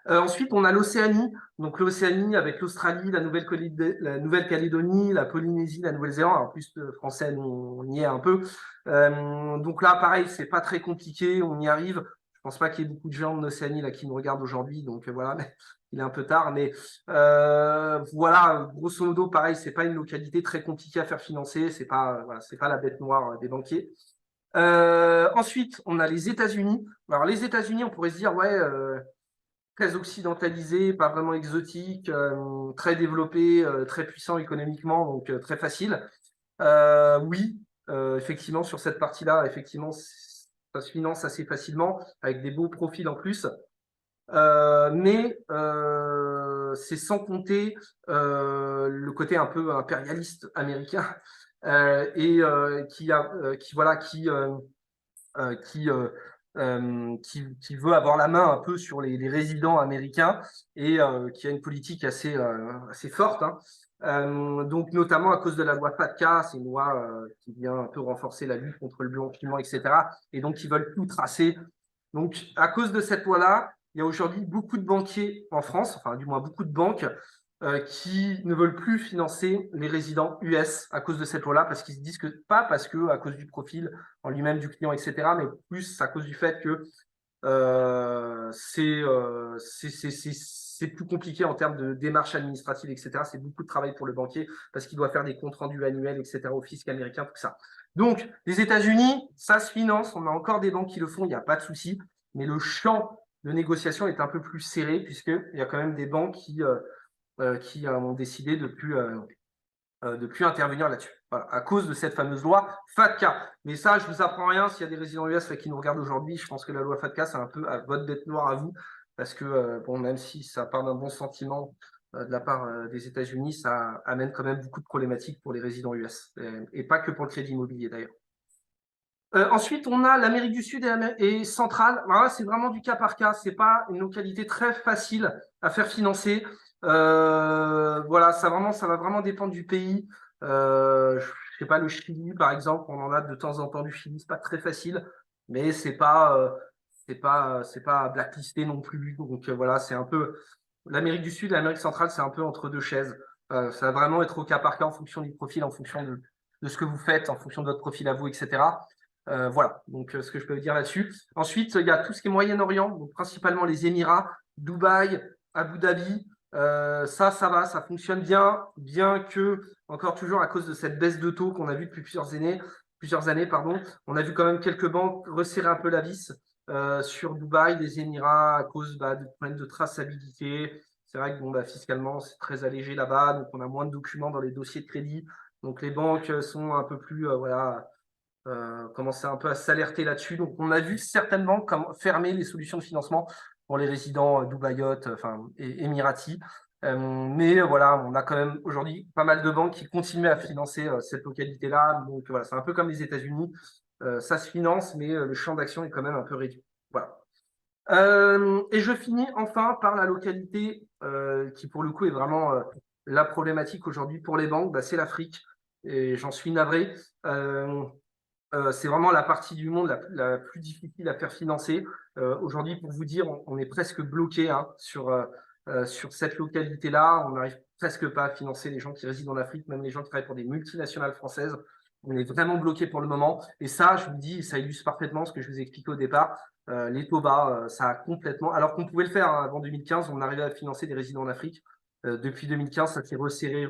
Ensuite, on a l'Océanie. Donc l'Océanie avec l'Australie, la Nouvelle-Calédonie, la Polynésie, la Nouvelle-Zélande. En plus, français, on y est un peu. Donc là, pareil, c'est pas très compliqué, on y arrive. Je pense pas qu'il y ait beaucoup de gens en Océanie là qui nous regardent aujourd'hui, donc voilà, il est un peu tard, mais voilà, grosso modo, pareil, c'est pas une localité très compliquée à faire financer, c'est pas la bête noire des banquiers. Ensuite, on a les États-Unis. Alors les États-Unis, on pourrait se dire ouais. très occidentalisé, pas vraiment exotique, très développé, très puissant économiquement, donc très facile. Oui, effectivement, sur cette partie-là, effectivement, ça se finance assez facilement, avec des beaux profils en plus. Mais c'est sans compter le côté un peu impérialiste américain et qui veut avoir la main un peu sur les résidents américains et qui a une politique assez forte, hein. Donc, notamment à cause de la loi FATCA, c'est une loi qui vient un peu renforcer la lutte contre le blanchiment, etc. Et donc, ils veulent tout tracer. Donc, à cause de cette loi-là, il y a aujourd'hui beaucoup de banquiers en France, enfin, du moins beaucoup de banques, qui ne veulent plus financer les résidents US à cause de cette loi-là, parce qu'ils se disent que, pas parce que, à cause du profil en lui-même du client, etc., mais plus à cause du fait que c'est plus compliqué en termes de démarches administratives, etc. C'est beaucoup de travail pour le banquier parce qu'il doit faire des comptes rendus annuels, etc. au fisc américain, tout ça. Donc, les États-Unis, ça se finance. On a encore des banques qui le font, il n'y a pas de souci. Mais le champ de négociation est un peu plus serré puisqu'il y a quand même des banques qui ont décidé de plus intervenir là-dessus. Voilà, à cause de cette fameuse loi FATCA. Mais ça, je ne vous apprends rien. S'il y a des résidents US qui nous regardent aujourd'hui, je pense que la loi FATCA, c'est un peu à votre bête noire à vous. Parce que, bon, même si ça part d'un bon sentiment de la part des États-Unis, ça amène quand même beaucoup de problématiques pour les résidents US. Et pas que pour le crédit immobilier d'ailleurs. Ensuite, on a l'Amérique du Sud et centrale. Voilà, c'est vraiment du cas par cas. C'est pas une localité très facile à faire financer. Voilà, ça va vraiment dépendre du pays. Je sais pas, le Chili, par exemple, on en a de temps en temps du Chili. C'est pas très facile, mais c'est pas blacklisté non plus. Donc voilà, c'est un peu l'Amérique du Sud, l'Amérique centrale, c'est un peu entre deux chaises. Ça va vraiment être au cas par cas en fonction du profil, en fonction de ce que vous faites, en fonction de votre profil à vous, etc. Voilà, donc ce que je peux vous dire là-dessus. Ensuite, il y a tout ce qui est Moyen-Orient, donc principalement les Émirats, Dubaï, Abu Dhabi. Ça va, ça fonctionne bien que, encore toujours à cause de cette baisse de taux qu'on a vu depuis plusieurs années, pardon, on a vu quand même quelques banques resserrer un peu la vis sur Dubaï, les Émirats, à cause de problèmes de traçabilité. C'est vrai que bon, fiscalement, c'est très allégé là-bas, donc on a moins de documents dans les dossiers de crédit. Donc les banques sont un peu plus, voilà, commencer un peu à s'alerter là-dessus. Donc, on a vu certaines banques fermer les solutions de financement pour les résidents dubaïotes, et émiratis. Mais voilà, on a quand même aujourd'hui pas mal de banques qui continuent à financer cette localité-là. Donc voilà, c'est un peu comme les États-Unis. Ça se finance, mais le champ d'action est quand même un peu réduit. Voilà. Et je finis enfin par la localité qui, pour le coup, est vraiment la problématique aujourd'hui pour les banques. C'est l'Afrique. Et j'en suis navré. C'est vraiment la partie du monde la plus difficile à faire financer. Aujourd'hui, pour vous dire, on est presque bloqué sur cette localité-là. On n'arrive presque pas à financer les gens qui résident en Afrique, même les gens qui travaillent pour des multinationales françaises. On est vraiment bloqué pour le moment. Et ça, je vous dis, ça illustre parfaitement ce que je vous ai expliqué au départ. Les taux bas, ça a complètement. Alors qu'on pouvait le faire avant 2015, on arrivait à financer des résidents en Afrique. Depuis 2015, ça s'est resserré,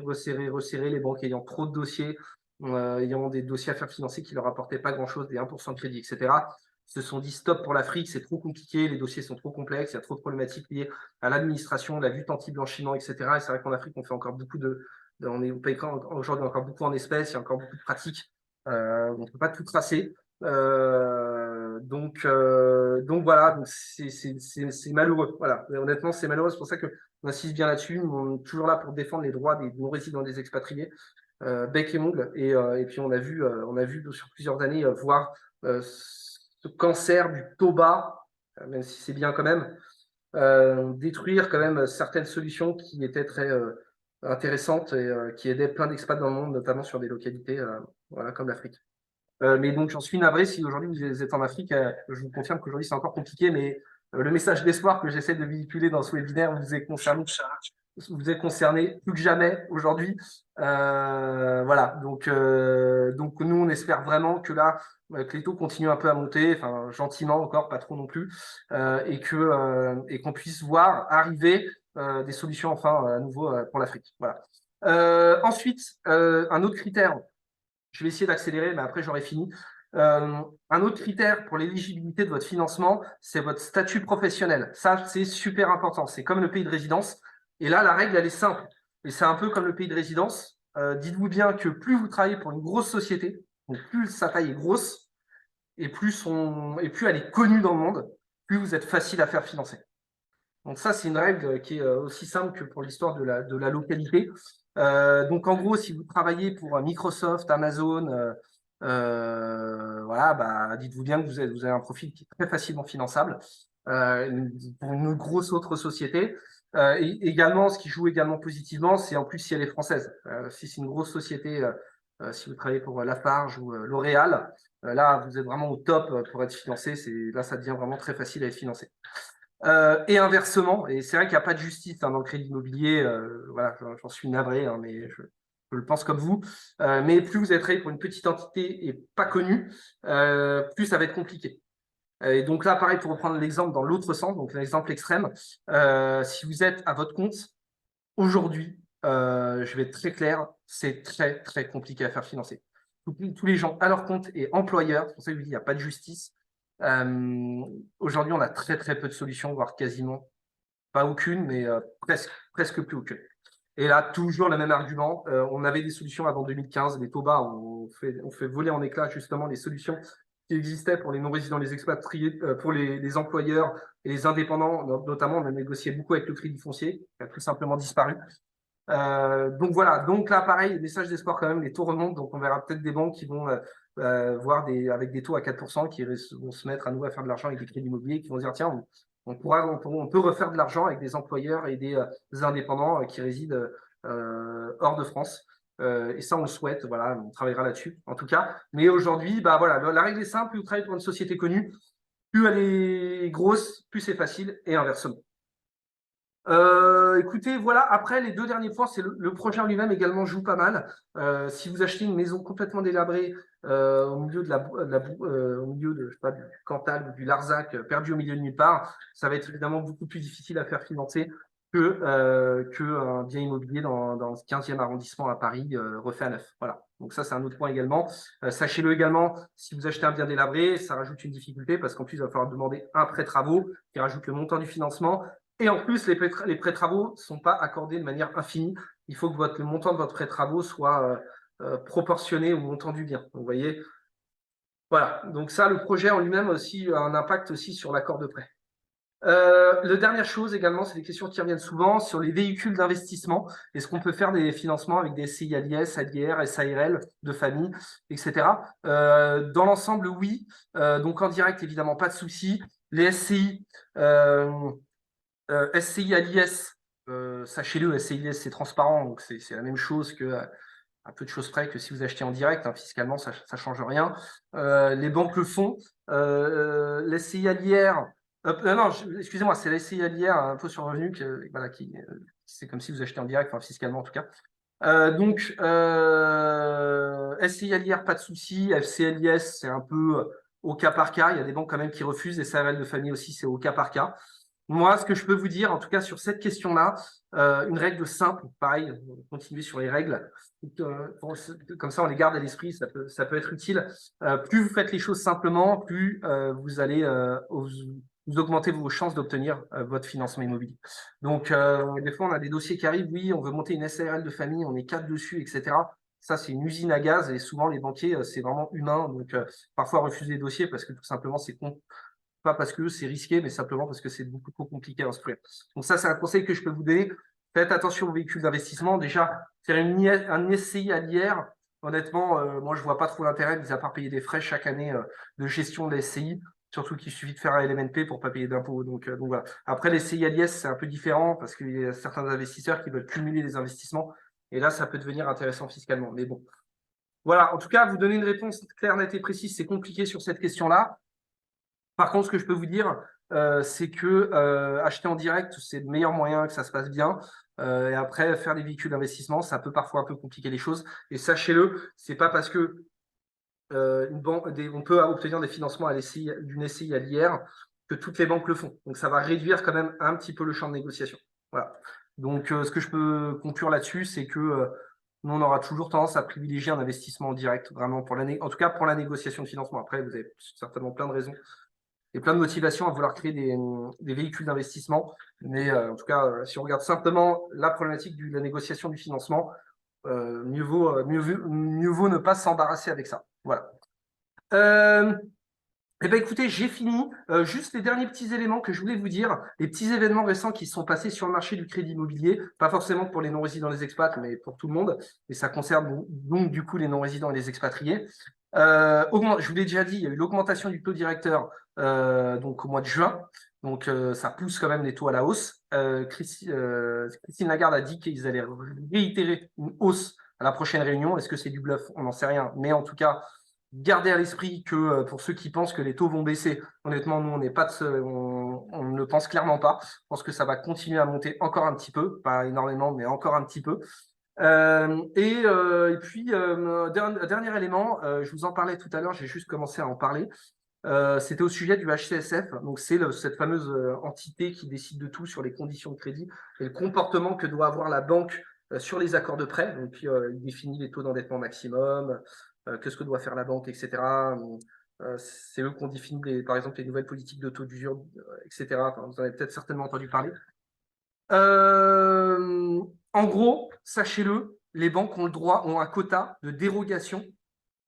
les banques ayant trop de dossiers, ayant des dossiers à faire financer qui leur apportaient pas grand-chose, des 1% de crédit, etc. Se sont dit stop pour l'Afrique, c'est trop compliqué, les dossiers sont trop complexes, il y a trop de problématiques liées à l'administration, la lutte anti-blanchiment, etc. Et c'est vrai qu'en Afrique, on fait encore beaucoup on paye aujourd'hui encore beaucoup en espèces, il y a encore beaucoup de pratiques, on ne peut pas tout tracer. Donc voilà, donc c'est malheureux. Voilà, mais honnêtement, c'est malheureux. C'est pour ça qu'on insiste bien là-dessus. On est toujours là pour défendre les droits des non-résidents, des expatriés, bec et ongle. Et puis on a vu sur plusieurs années voir ce cancer du taux bas, même si c'est bien quand même, détruire quand même certaines solutions qui étaient très intéressantes et qui aidaient plein d'expats dans le monde, notamment sur des localités voilà, comme l'Afrique. Mais donc, j'en suis navré si aujourd'hui vous êtes en Afrique. Je vous confirme qu'aujourd'hui, c'est encore compliqué, mais le message d'espoir que j'essaie de véhiculer dans ce webinaire vous est concerné plus que jamais aujourd'hui. Voilà, donc nous, on espère vraiment que là, que les taux continuent un peu à monter, enfin gentiment encore, pas trop non plus, et qu'on puisse voir arriver des solutions enfin à nouveau pour l'Afrique. Voilà. Ensuite, un autre critère, je vais essayer d'accélérer, mais après j'aurai fini. Un autre critère pour l'éligibilité de votre financement, c'est votre statut professionnel. Ça, c'est super important. C'est comme le pays de résidence. Et là, la règle, elle est simple. Et c'est un peu comme le pays de résidence. Dites-vous bien que plus vous travaillez pour une grosse société, donc plus sa taille est grosse, et plus elle est connue dans le monde, plus vous êtes facile à faire financer. Donc ça, c'est une règle qui est aussi simple que pour l'histoire de la localité. Donc en gros, si vous travaillez pour Microsoft, Amazon, voilà, bah, dites-vous bien que vous avez un profil qui est très facilement finançable pour une grosse autre société. Et également, ce qui joue également positivement, c'est en plus si elle est française. Si c'est une grosse société, si vous travaillez pour Lafarge ou L'Oréal, là, vous êtes vraiment au top pour être financé. Là, ça devient vraiment très facile à être financé. Et inversement, et c'est vrai qu'il n'y a pas de justice dans le crédit immobilier, voilà, j'en suis navré, hein, mais je le pense comme vous, mais plus vous êtes travaillé pour une petite entité et pas connue, plus ça va être compliqué. Et donc là, pareil, pour reprendre l'exemple dans l'autre sens, donc l'exemple extrême, si vous êtes à votre compte, aujourd'hui, je vais être très clair, c'est très, très compliqué à faire financer. Tous les gens à leur compte et employeurs, c'est pour ça que je vous dis, il n'y a pas de justice. Aujourd'hui, on a très, très peu de solutions, voire quasiment pas aucune, mais presque plus aucune. Et là, toujours le même argument. On avait des solutions avant 2015, les taux bas, on fait voler en éclats justement les solutions qui existaient pour les non-résidents, les expatriés, pour les employeurs et les indépendants, notamment. On a négocié beaucoup avec le crédit foncier, qui a tout simplement disparu. Donc voilà, donc là pareil, message d'espoir quand même, les taux remontent, donc on verra peut-être des banques qui vont voir avec des taux à 4%, qui vont se mettre à nouveau à faire de l'argent avec des crédits immobiliers, qui vont dire tiens, on peut refaire de l'argent avec des employeurs et des indépendants qui résident hors de France. Et ça, on le souhaite, voilà, on travaillera là-dessus en tout cas. Mais aujourd'hui, bah voilà, la règle est simple, plus vous travaillez pour une société connue, plus elle est grosse, plus c'est facile, et inversement. Écoutez, voilà, après les deux derniers points, c'est le projet en lui-même également joue pas mal. Si vous achetez une maison complètement délabrée au milieu au milieu je sais pas, du Cantal ou du Larzac, perdu au milieu de nulle part, ça va être évidemment beaucoup plus difficile à faire financer que un bien immobilier dans le 15e arrondissement à Paris refait à neuf. Voilà. Donc ça, c'est un autre point également. Sachez-le également, si vous achetez un bien délabré, ça rajoute une difficulté parce qu'en plus, il va falloir demander un prêt travaux qui rajoute le montant du financement. Et en plus, les prêts travaux ne sont pas accordés de manière infinie. Il faut que le montant de votre prêt travaux soit proportionné au montant du bien. Donc, vous voyez, voilà. Donc ça, le projet en lui-même aussi a un impact aussi sur l'accord de prêt. La dernière chose également, c'est des questions qui reviennent souvent sur les véhicules d'investissement. Est-ce qu'on peut faire des financements avec des SCI ALIS, ADR, SARL de famille, etc. Dans l'ensemble, oui. Donc en direct, évidemment, pas de souci. Les SCI, SCI à l'IS, sachez-le, SCI à l'IS, c'est transparent, donc c'est la même chose que à peu de choses près que si vous achetez en direct, hein, fiscalement, ça ne change rien. Les banques le font. L'SCI à l'IR, non, excusez-moi, c'est l'SCI à l'IR, impôt sur le revenu, voilà, c'est comme si vous achetez en direct, enfin, fiscalement en tout cas. Donc, SCI à l'IR, pas de souci. FCLIS, c'est un peu au cas par cas. Il y a des banques quand même qui refusent. Et SARL de famille aussi, c'est au cas par cas. Moi, ce que je peux vous dire, en tout cas sur cette question-là, une règle simple, pareil, continuer sur les règles, comme ça on les garde à l'esprit, ça peut être utile. Plus vous faites les choses simplement, plus vous allez vous augmenter vos chances d'obtenir votre financement immobilier. Donc, des fois, on a des dossiers qui arrivent, oui, on veut monter une SARL de famille, on est 4 dessus, etc. Ça, c'est une usine à gaz et souvent, les banquiers, c'est vraiment humain. Donc, parfois, refuser des dossiers parce que tout simplement, c'est pas parce que c'est risqué, mais simplement parce que c'est beaucoup trop compliqué à instruire. Donc ça, c'est un conseil que je peux vous donner. Faites attention aux véhicules d'investissement. Déjà, faire un SCI à l'IR, honnêtement, moi, je vois pas trop l'intérêt, mis à part payer des frais chaque année de gestion de la SCI, surtout qu'il suffit de faire un LMNP pour pas payer d'impôts. Donc voilà. Après, les SCI à l'IS, c'est un peu différent parce qu'il y a certains investisseurs qui veulent cumuler les investissements. Et là, ça peut devenir intéressant fiscalement. Mais bon. Voilà, en tout cas, vous donner une réponse claire, nette et précise, c'est compliqué sur cette question-là. Par contre, ce que je peux vous dire, c'est que acheter en direct, c'est le meilleur moyen que ça se passe bien. Et après, faire des véhicules d'investissement, ça peut parfois un peu compliquer les choses. Et sachez-le, c'est pas parce que on peut obtenir des financements d'une SCI à l'IR que toutes les banques le font. Donc, ça va réduire quand même un petit peu le champ de négociation. Voilà. Donc, ce que je peux conclure là-dessus, c'est que nous, on aura toujours tendance à privilégier un investissement en direct, vraiment, en tout cas pour la négociation de financement. Après, vous avez certainement plein de raisons et plein de motivations à vouloir créer des véhicules d'investissement. Mais en tout cas, si on regarde simplement la problématique de la négociation du financement, mieux vaut ne pas s'embarrasser avec ça. Voilà. Eh bien, écoutez, j'ai fini. Juste les derniers petits éléments que je voulais vous dire, les petits événements récents qui sont passés sur le marché du crédit immobilier, pas forcément pour les non-résidents et les expats, mais pour tout le monde. Et ça concerne donc du coup les non-résidents et les expatriés. Je vous l'ai déjà dit, il y a eu l'augmentation du taux directeur donc au mois de juin. Donc ça pousse quand même les taux à la hausse. Christine Lagarde a dit qu'ils allaient réitérer une hausse à la prochaine réunion. Est-ce que c'est du bluff? On n'en sait rien. Mais en tout cas, gardez à l'esprit que pour ceux qui pensent que les taux vont baisser, honnêtement, nous, on ne le pense clairement pas. Je pense que ça va continuer à monter encore un petit peu, pas énormément, mais encore un petit peu. Et puis, dernier élément, je vous en parlais tout à l'heure, j'ai juste commencé à en parler. C'était au sujet du HCSF, donc c'est cette fameuse entité qui décide de tout sur les conditions de crédit et le comportement que doit avoir la banque sur les accords de prêt. Donc, il définit les taux d'endettement maximum, qu'est-ce que doit faire la banque, etc. C'est eux qui ont défini, par exemple, les nouvelles politiques de taux d'usure, etc. Enfin, vous en avez peut-être certainement entendu parler. En gros, sachez-le, les banques ont ont un quota de dérogation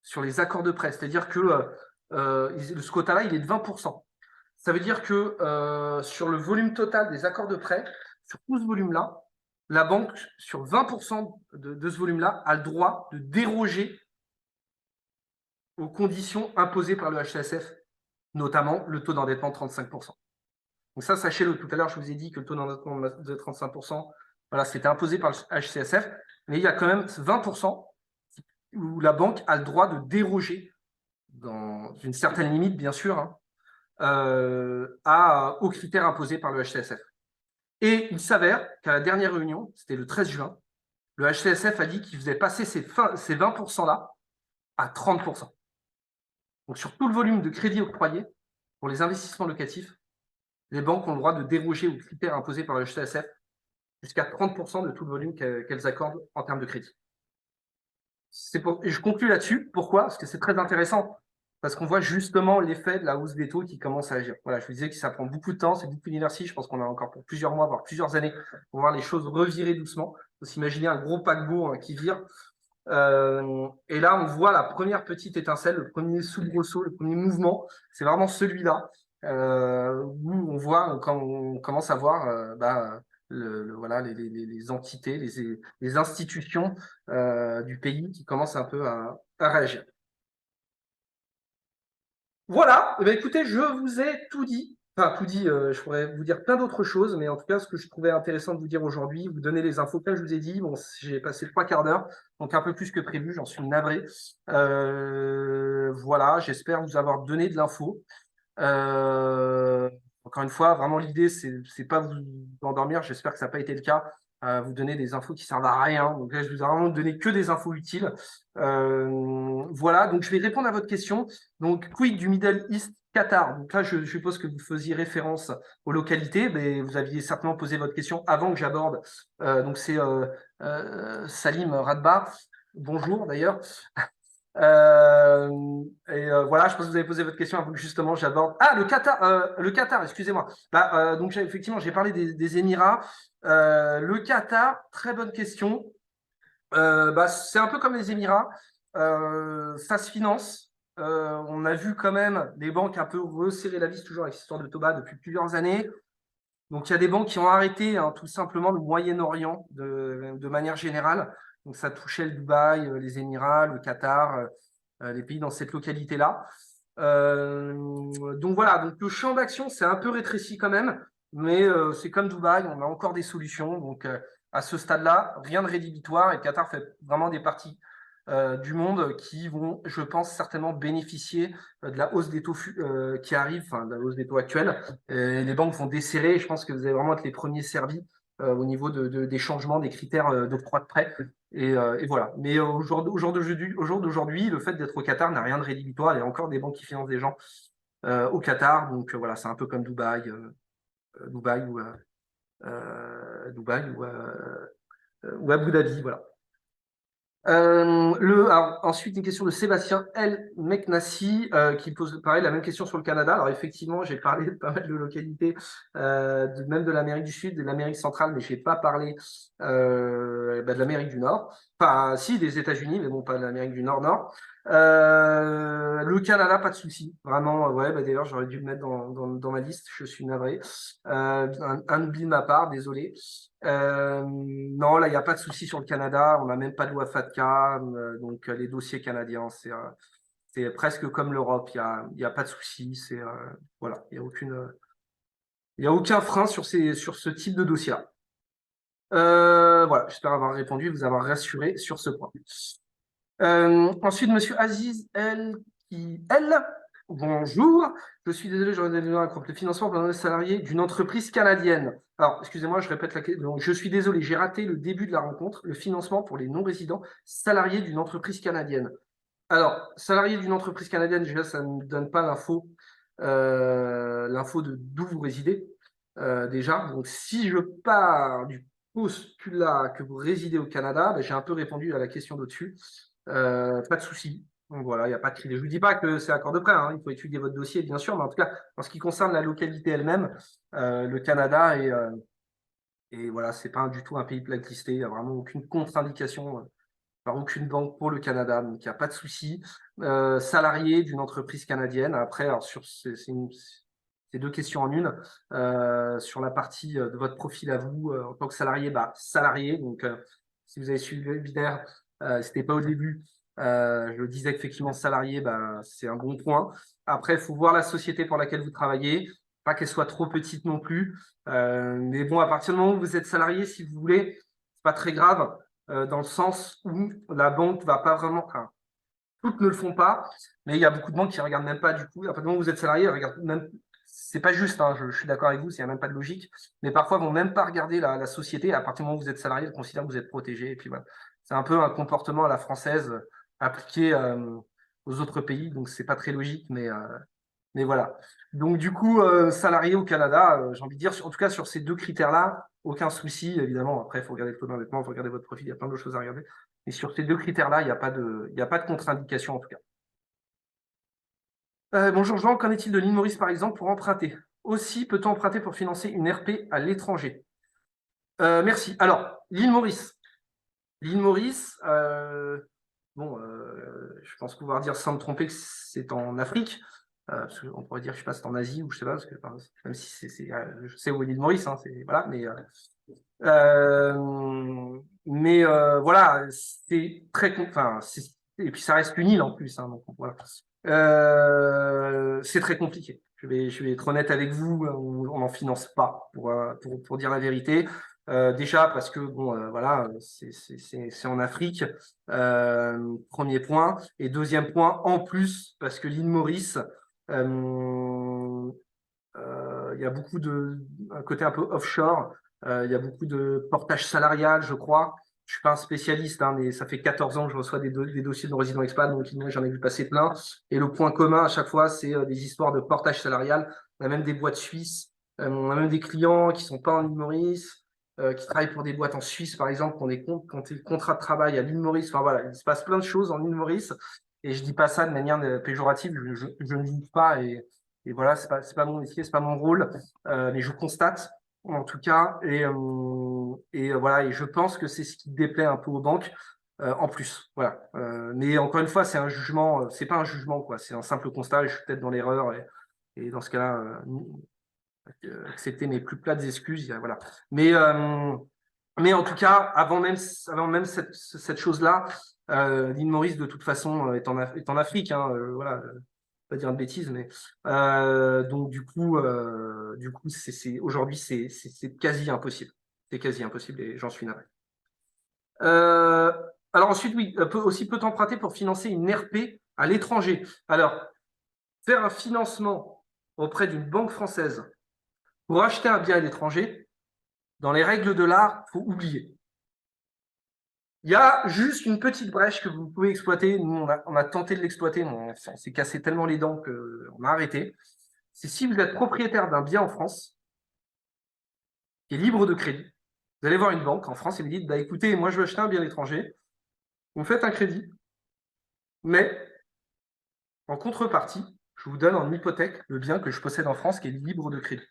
sur les accords de prêt. C'est-à-dire que ce quota-là, il est de 20%. Ça veut dire que sur le volume total des accords de prêt, sur tout ce volume-là, la banque, sur 20% de ce volume-là, a le droit de déroger aux conditions imposées par le HCSF, notamment le taux d'endettement de 35%. Donc ça, sachez-le, tout à l'heure, je vous ai dit que le taux d'endettement de 35%, voilà, c'était imposé par le HCSF, mais il y a quand même 20% où la banque a le droit de déroger, dans une certaine limite, bien sûr, aux critères imposés par le HCSF. Et il s'avère qu'à la dernière réunion, c'était le 13 juin, le HCSF a dit qu'il faisait passer ces 20%-là à 30%. Donc sur tout le volume de crédit octroyé pour les investissements locatifs, les banques ont le droit de déroger aux critères imposés par le HCSF jusqu'à 30% de tout le volume qu'elles accordent en termes de crédit. Et je conclue là-dessus. Pourquoi? Parce que c'est très intéressant. Parce qu'on voit justement l'effet de la hausse des taux qui commence à agir. Voilà, je vous disais que ça prend beaucoup de temps, c'est beaucoup d'inertie. Je pense qu'on a encore pour plusieurs mois, voire plusieurs années, pour voir les choses revirer doucement. Il faut s'imaginer un gros paquebot qui vire. Et là, on voit la première petite étincelle, le premier soubresaut, le premier mouvement. C'est vraiment celui-là où on voit, quand on commence à voir voilà, les entités, les institutions du pays qui commencent un peu à réagir. Voilà, eh bien, écoutez, je vous ai tout dit. Enfin, tout dit, je pourrais vous dire plein d'autres choses, mais en tout cas, ce que je trouvais intéressant de vous dire aujourd'hui, vous donner les infos que je vous ai dit. Bon, j'ai passé 3/4 d'heure, donc un peu plus que prévu, j'en suis navré. Voilà, j'espère vous avoir donné de l'info. Encore une fois, vraiment, l'idée, c'est pas vous endormir. J'espère que ça n'a pas été le cas. Vous donner des infos qui servent à rien. Donc là, je vous ai vraiment donné que des infos utiles. Voilà, donc je vais répondre à votre question. Donc, quid du Middle East Qatar? Donc là, je suppose que vous faisiez référence aux localités, mais vous aviez certainement posé votre question avant que j'aborde. Donc, c'est Salim Radba. Bonjour d'ailleurs. Voilà, je pense que vous avez posé votre question avant que justement j'aborde. Ah, le Qatar, excusez-moi. Donc effectivement, j'ai parlé des Émirats. Le Qatar, très bonne question. C'est un peu comme les Émirats. Ça se finance. On a vu quand même des banques un peu resserrer la vis, toujours avec l'histoire de Toba depuis plusieurs années. Donc il y a des banques qui ont arrêté tout simplement le Moyen-Orient de manière générale. Donc ça touchait le Dubaï, les Émirats, le Qatar, les pays dans cette localité-là. Donc voilà, donc le champ d'action, c'est un peu rétréci quand même, mais c'est comme Dubaï, on a encore des solutions. Donc à ce stade-là, rien de rédhibitoire et Qatar fait vraiment des parties du monde qui vont, je pense, certainement bénéficier de la hausse des taux qui arrive, enfin de la hausse des taux actuels. Et les banques vont desserrer et je pense que vous allez vraiment être les premiers servis au niveau des changements des critères d'octroi de prêt. Et voilà. Mais au jour d'aujourd'hui, le fait d'être au Qatar n'a rien de rédhibitoire. Il y a encore des banques qui financent des gens au Qatar. Donc voilà, c'est un peu comme Dubaï, Dubaï ou Abu Dhabi. Voilà. Alors, ensuite, une question de Sébastien El Meknassi qui pose pareil la même question sur le Canada. Alors effectivement, j'ai parlé de pas mal de localités, même de l'Amérique du Sud, de l'Amérique centrale, mais je n'ai pas parlé de l'Amérique du Nord. Enfin, si, des États-Unis, mais bon, pas de l'Amérique du Nord, Nord. Le Canada, pas de souci. Vraiment, ouais, d'ailleurs, j'aurais dû le mettre dans ma liste, je suis navré. Un oubli de ma part, désolé. Non, là, il n'y a pas de souci sur le Canada. On n'a même pas de loi FATCA. Donc, les dossiers canadiens, c'est presque comme l'Europe. Il y a pas de souci. Voilà, il y a aucun frein sur ce type de dossier-là. Voilà, j'espère avoir répondu et vous avoir rassuré sur ce point. Ensuite, Monsieur Aziz bonjour. Je suis désolé, j'aurais dû raconter le financement pour les salariés d'une entreprise canadienne. Alors, excusez-moi, je répète la question. Je suis désolé, j'ai raté le début de la rencontre. Le financement pour les non-résidents salariés d'une entreprise canadienne. Alors, salarié d'une entreprise canadienne, déjà, ça ne me donne pas l'info de d'où vous résidez, déjà. Donc, si je pars du postulat que vous résidez au Canada, j'ai un peu répondu à la question d'au-dessus. Pas de souci. Donc voilà, il n'y a pas de cri. Je ne vous dis pas que c'est accord de prêt, hein. Il faut étudier votre dossier, bien sûr, mais en tout cas, en ce qui concerne la localité elle-même, le Canada et voilà, c'est pas du tout un pays blacklisté. Il n'y a vraiment aucune contre-indication par aucune banque pour le Canada, donc il n'y a pas de souci. Salarié d'une entreprise canadienne. Après, alors c'est deux questions en une. Sur la partie de votre profil à vous, en tant que salarié, salarié. Donc, si vous avez suivi le webinaire, c'était pas au début. Je le disais qu'effectivement, salarié, c'est un bon point. Après, il faut voir la société pour laquelle vous travaillez, pas qu'elle soit trop petite non plus. Mais bon, à partir du moment où vous êtes salarié, si vous voulez, c'est pas très grave, dans le sens où la banque va pas vraiment. Enfin, toutes ne le font pas, mais il y a beaucoup de banques qui ne regardent même pas du coup. À partir du moment où vous êtes salarié, regardent même. C'est pas juste, hein, je suis d'accord avec vous, il n'y a même pas de logique, mais parfois, ils ne vont même pas regarder la société. À partir du moment où vous êtes salarié, ils considèrent que vous êtes protégé. Et puis voilà. C'est un peu un comportement à la française appliqué aux autres pays, donc c'est pas très logique, mais voilà. Donc, du coup, salarié au Canada, j'ai envie de dire, en tout cas, sur ces deux critères-là, aucun souci. Évidemment, après, il faut regarder le taux d'endettement, il faut regarder votre profil, il y a plein de choses à regarder. Et sur ces deux critères-là, il n'y a pas de contre-indication, en tout cas. Bonjour Jean, qu'en est-il de l'île Maurice, par exemple, pour emprunter? Aussi, peut-on emprunter pour financer une RP à l'étranger? Merci. Alors, l'île Maurice. L'île Maurice, bon, je pense pouvoir dire sans me tromper que c'est en Afrique. Parce qu'on pourrait dire, je sais pas, c'est en Asie ou je sais pas, parce que même si je sais où est l'île Maurice, hein, voilà, voilà, c'est très, enfin, et puis ça reste une île en plus, hein, donc voilà. C'est très compliqué. Je vais être honnête avec vous, on n'en finance pas, pour dire la vérité. Déjà parce que bon, voilà, c'est en Afrique, premier point. Et deuxième point, en plus, parce que l'île Maurice, il y a beaucoup un côté un peu offshore. Il y a beaucoup de portage salarial, je crois. Je suis pas un spécialiste, hein, mais ça fait 14 ans que je reçois des dossiers de résidents expat, donc j'en ai vu passer plein. Et le point commun à chaque fois, c'est des histoires de portage salarial. On a même des boîtes suisses. On a même des clients qui sont pas en île Maurice, qui travaillent pour des boîtes en Suisse, par exemple, quand des contrats de travail à l'île Maurice. Enfin voilà, il se passe plein de choses en île Maurice. Et je dis pas ça de manière péjorative, je ne dis pas. Et voilà, c'est pas mon métier, c'est pas mon rôle, mais je constate en tout cas, voilà, et je pense que c'est ce qui déplaît un peu aux banques en plus, voilà. Mais encore une fois, c'est un jugement, c'est pas un jugement quoi, c'est un simple constat. Et je suis peut-être dans l'erreur et dans ce cas-là, accepter mes plus plates excuses, voilà. Mais en tout cas, avant même cette chose-là, l'île Maurice de toute façon est en Afrique, hein, voilà. Pas dire de bêtises, mais donc du coup, aujourd'hui, c'est quasi impossible. C'est quasi impossible et j'en suis navré. Alors ensuite, oui, peut emprunter pour financer une RP à l'étranger. Alors, faire un financement auprès d'une banque française pour acheter un bien à l'étranger, dans les règles de l'art, il faut oublier. Il y a juste une petite brèche que vous pouvez exploiter. Nous, on a tenté de l'exploiter, mais on s'est cassé tellement les dents qu'on a arrêté. C'est si vous êtes propriétaire d'un bien en France, qui est libre de crédit, vous allez voir une banque en France et vous dites, écoutez, moi je veux acheter un bien à l'étranger, Vous faites un crédit, mais en contrepartie, je vous donne en hypothèque le bien que je possède en France qui est libre de crédit.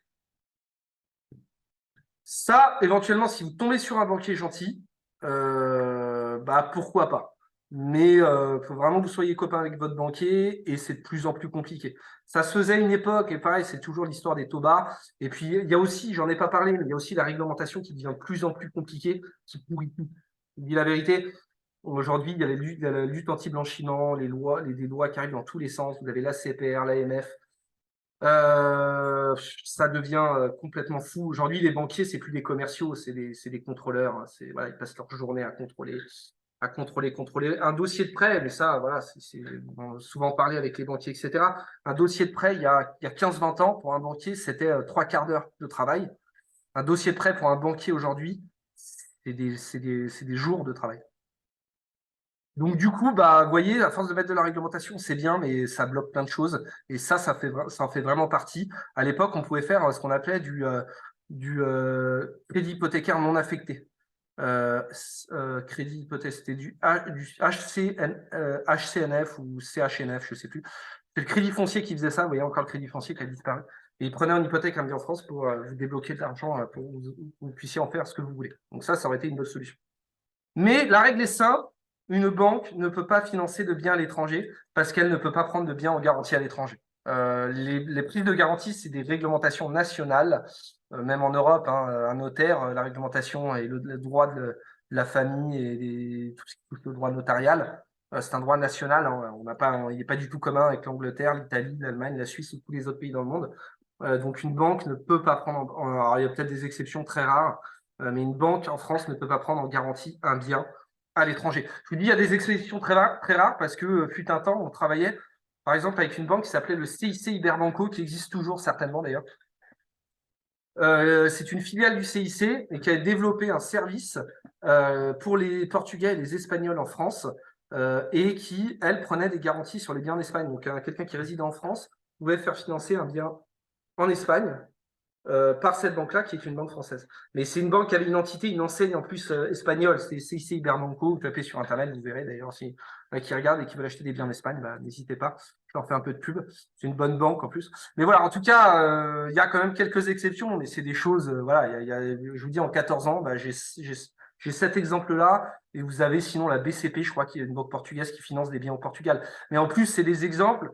Ça, éventuellement, si vous tombez sur un banquier gentil, bah pourquoi pas. Mais il faut vraiment que vous soyez copain avec votre banquier et c'est de plus en plus compliqué. Ça se faisait à une époque et pareil, c'est toujours l'histoire des taux bas. Et puis il y a aussi, j'en ai pas parlé, mais il y a aussi la réglementation qui devient de plus en plus compliquée, qui pourrit tout. Je vous dis la vérité. Aujourd'hui, il y a la lutte anti-blanchiment, des lois qui arrivent dans tous les sens. Vous avez l'ACPR, l'AMF. Ça devient complètement fou. Aujourd'hui, les banquiers, c'est plus des commerciaux, c'est des contrôleurs. Voilà, ils passent leur journée contrôler un dossier de prêt, mais ça, voilà, on a souvent parlé avec les banquiers, etc. Un dossier de prêt, il y a 15-20 ans, pour un banquier, c'était 3/4 d'heure de travail. Un dossier de prêt pour un banquier aujourd'hui, c'est des jours de travail. Donc du coup, bah, vous voyez, à force de mettre de la réglementation, c'est bien, mais ça bloque plein de choses. Et ça en fait vraiment partie. À l'époque, on pouvait faire ce qu'on appelait du crédit hypothécaire non affecté. Crédit hypothécaire, c'était du HCNF ou CHNF, je ne sais plus. C'est le crédit foncier qui faisait ça. Vous voyez encore le crédit foncier qui a disparu. Et il prenait en hypothèque un bien en France pour vous débloquer de l'argent pour que vous puissiez en faire ce que vous voulez. Donc ça aurait été une bonne solution. Mais la règle est simple, une banque ne peut pas financer de biens à l'étranger parce qu'elle ne peut pas prendre de biens en garantie à l'étranger. Les prises de garantie, c'est des réglementations nationales, même en Europe, hein, un notaire, la réglementation et le droit de la famille et tout ce qui touche le droit notarial, c'est un droit national. Hein, il n'est pas du tout commun avec l'Angleterre, l'Italie, l'Allemagne, la Suisse ou tous les autres pays dans le monde. Donc une banque ne peut pas prendre, alors il y a peut-être des exceptions très rares, mais une banque en France ne peut pas prendre en garantie un bien à l'étranger. Je vous dis, il y a des exceptions très rares parce que fut un temps, on travaillait par exemple avec une banque qui s'appelait le CIC Iberbanco, qui existe toujours certainement d'ailleurs. C'est une filiale du CIC et qui a développé un service pour les Portugais et les Espagnols en France et qui, elle, prenait des garanties sur les biens en Espagne. Donc, quelqu'un qui réside en France pouvait faire financer un bien en Espagne par cette banque-là, qui est une banque française. Mais c'est une banque qui avait une entité, une enseigne en plus espagnole, c'est CIC Iberbanco, vous tapez sur Internet, vous verrez d'ailleurs, si qui regardent et qui veulent acheter des biens en Espagne, bah, n'hésitez pas, je leur fais un peu de pub, c'est une bonne banque en plus. Mais voilà, en tout cas, il y a quand même quelques exceptions, mais c'est des choses, voilà, je vous dis, en 14 ans, bah, j'ai cet exemple-là, et vous avez sinon la BCP, je crois qu'il y a une banque portugaise qui finance des biens au Portugal. Mais en plus, c'est des exemples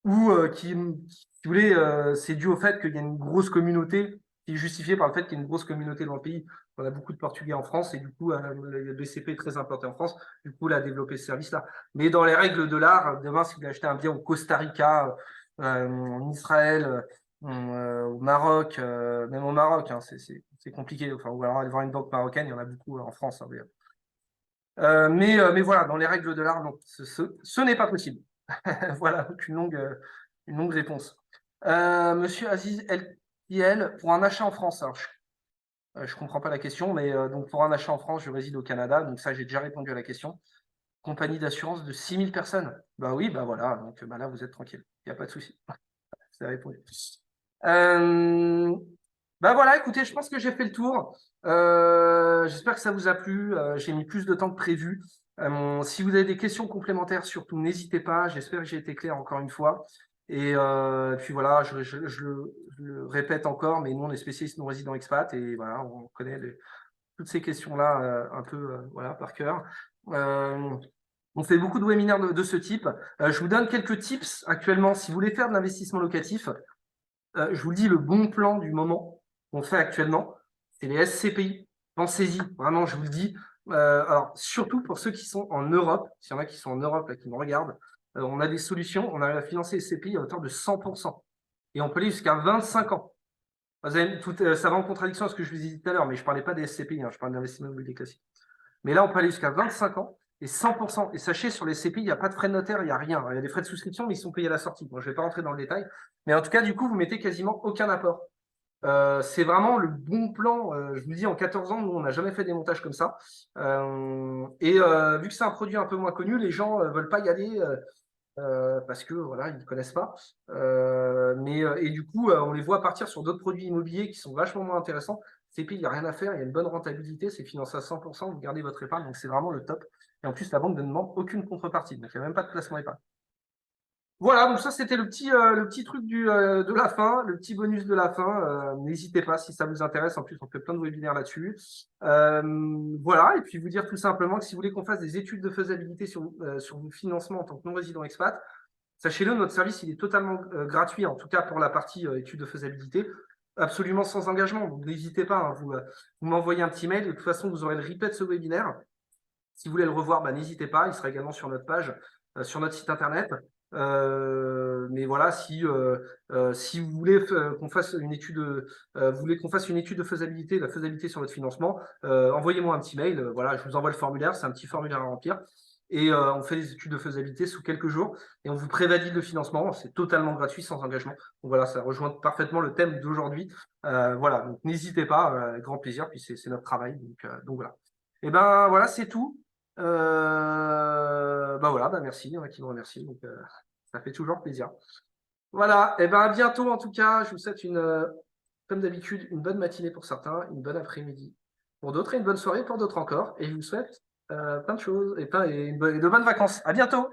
ou si vous voulez, c'est dû au fait qu'il y a une grosse communauté, qui est justifiée par le fait qu'il y a une grosse communauté dans le pays. On a beaucoup de Portugais en France et du coup, le BCP est très implanté en France. Du coup, il a développé ce service-là. Mais dans les règles de l'art, demain, si vous voulez acheter un bien au Costa Rica, en Israël, au Maroc, même au Maroc, hein, c'est compliqué. Enfin, ou alors aller voir une banque marocaine, il y en a beaucoup en France. Hein, mais voilà, dans les règles de l'art, non, ce n'est pas possible. Voilà, donc une longue réponse. Monsieur Aziz LPL, pour un achat en France, alors je comprends pas la question, mais donc pour un achat en France, je réside au Canada, donc ça j'ai déjà répondu à la question. Compagnie d'assurance de 6000 personnes. Bah oui, bah voilà, donc bah là vous êtes tranquille, il n'y a pas de souci. C'est répondu. Bah voilà, écoutez, je pense que j'ai fait le tour. J'espère que ça vous a plu. J'ai mis plus de temps que prévu. Si vous avez des questions complémentaires, surtout, n'hésitez pas. J'espère que j'ai été clair encore une fois. Et puis voilà, je le répète encore, mais nous, on est spécialistes non résidents expat et voilà, on connaît toutes ces questions-là un peu voilà, par cœur. On fait beaucoup de webinaires de ce type. Je vous donne quelques tips actuellement. Si vous voulez faire de l'investissement locatif, je vous le dis, le bon plan du moment qu'on fait actuellement, c'est les SCPI. Pensez-y, vraiment, je vous le dis. Alors, surtout pour ceux qui sont en Europe, s'il y en a qui sont en Europe et qui me regardent, on a des solutions, on arrive à financer les SCPI à hauteur de 100%. Et on peut aller jusqu'à 25 ans. Ça va en contradiction à ce que je vous ai dit tout à l'heure, mais je ne parlais pas des SCPI, hein, je parle d'investissement immobilier classique. Mais là, on peut aller jusqu'à 25 ans et 100%. Et sachez, sur les CPI, il n'y a pas de frais de notaire, il n'y a rien. Il y a des frais de souscription, mais ils sont payés à la sortie. Bon, je ne vais pas rentrer dans le détail. Mais en tout cas, du coup, vous mettez quasiment aucun apport. C'est vraiment le bon plan. Je vous dis, en 14 ans, nous, on n'a jamais fait des montages comme ça. Vu que c'est un produit un peu moins connu, les gens ne veulent pas y aller parce que voilà, ils ne connaissent pas. Et du coup, on les voit partir sur d'autres produits immobiliers qui sont vachement moins intéressants. CPI, il n'y a rien à faire, il y a une bonne rentabilité, c'est financé à 100%, vous gardez votre épargne, donc c'est vraiment le top. Et en plus, la banque ne demande aucune contrepartie. Donc, il n'y a même pas de placement épargne. Voilà, donc ça c'était le petit truc de la fin, le petit bonus de la fin. N'hésitez pas si ça vous intéresse. En plus, on fait plein de webinaires là-dessus. Voilà, et puis vous dire tout simplement que si vous voulez qu'on fasse des études de faisabilité sur vos financements en tant que non-résident expat, sachez-le, notre service il est totalement gratuit, en tout cas pour la partie études de faisabilité, absolument sans engagement. Donc n'hésitez pas, hein, vous m'envoyez un petit mail. De toute façon, vous aurez le replay de ce webinaire. Si vous voulez le revoir, n'hésitez pas, il sera également sur notre page, sur notre site internet. Mais voilà, si vous voulez qu'on fasse une étude, vous voulez qu'on fasse une étude de faisabilité, la faisabilité sur votre financement, envoyez-moi un petit mail. Voilà, je vous envoie le formulaire, c'est un petit formulaire à remplir. Et on fait les études de faisabilité sous quelques jours et on vous prévalide le financement. C'est totalement gratuit, sans engagement. Donc voilà, ça rejoint parfaitement le thème d'aujourd'hui. Voilà, donc n'hésitez pas, avec grand plaisir, puis c'est notre travail. Donc voilà. Et ben voilà, c'est tout. Voilà, merci, il y en a qui me remercient, donc ça fait toujours plaisir. Voilà, et ben à bientôt en tout cas. Je vous souhaite comme d'habitude, une bonne matinée pour certains, une bonne après-midi pour d'autres et une bonne soirée pour d'autres encore. Et je vous souhaite plein de choses et de bonnes vacances. À bientôt!